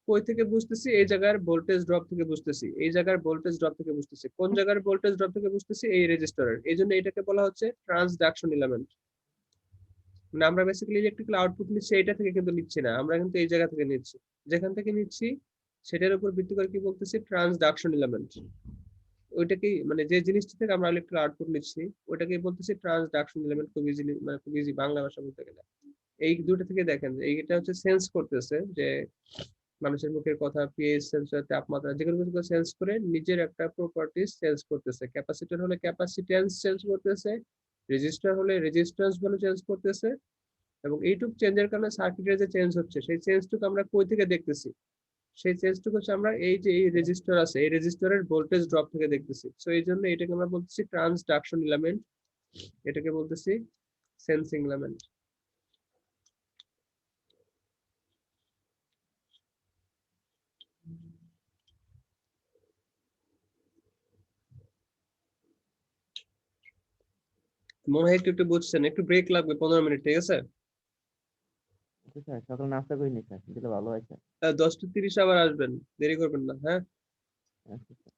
কই থেকে বুঝতেছি? এই জায়গার ভোল্টেজ ড্রপ থেকে বুঝতেছি, এই জায়গার ভোল্টেজ ড্রপ থেকে বুঝতেছি। কোন জায়গার ভোল্টেজ ড্রপ থেকে বুঝতেছি? এই রেজিস্টরের। এই জন্য এটাকে বলা হচ্ছে ট্রান্সডাকশন এলিমেন্ট। মানে আমরা বেসিক্যালি ইলেকট্রিক্যাল আউটপুট নিচ্ছি, এটা থেকে কিন্তু নিচ্ছি না, আমরা কিন্তু এই জায়গা থেকে নিচ্ছি। যেখান থেকে নিচ্ছি সেটার উপর ভিত্তি করে কি বলতেছি? Transduction element. ওইটাকেই মানে যে জিনিসটা থেকে আমরা ইলেকট্রিক্যাল আউটপুট নিচ্ছি ওইটাকেই বলতেছি ট্রান্সডাকশন এলিমেন্ট। খুব ইজিলি, মানে খুব ইজি বাংলা ভাষা বলতে গেলে এই দুটো থেকে দেখেন, এইটা হচ্ছে সেন্স করতেছে যে মানুষের মুখের কথা, পিএইচ সেন্সর, তাপমাত্রা, যেগুলো কিছু সেন্স করে নিজের একটা প্রপার্টি চেঞ্জ করতেছে। ক্যাপাসিটর হলে ক্যাপাসিট্যান্স চেঞ্জ করতেছে, রেজিস্টার হলে রেজিস্ট্যান্স ভ্যালু চেঞ্জ করতেছে। এবং এইটুক চেঞ্জের কারণে সার্কিটের যে চেঞ্জ হচ্ছে সেই চেঞ্জটুকু আমরা কই থেকে দেখতেছি? সেই চেঞ্জটুকু হচ্ছে আমরা এই যে এই রেজিস্টার আছে, এই রেজিস্টারের ভোল্টেজ ড্রপ থেকে দেখতেছি। সো এই জন্য এটাকে আমরা বলতেছি ট্রান্সডাকশন এলিমেন্ট, এটাকে বলতেছি সেন্সিং এলিমেন্ট। মনে হয় একটু একটু বুঝছেন, একটু ব্রেক লাগবে 15 মিনিট, ঠিক আছে? স্যার সকাল নাস্তা করিনি স্যার, দিলে ভালো হয় স্যার। 10:30 আবার আসবেন, দেরি করবেন না, হ্যাঁ? আচ্ছা স্যার।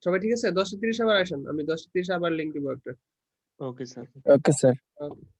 সবাই ঠিক আছে? 10:30 আবার আসেন, আমি 10:30 আবার লিংক দিব একটা। Okay sir. Okay sir. Okay.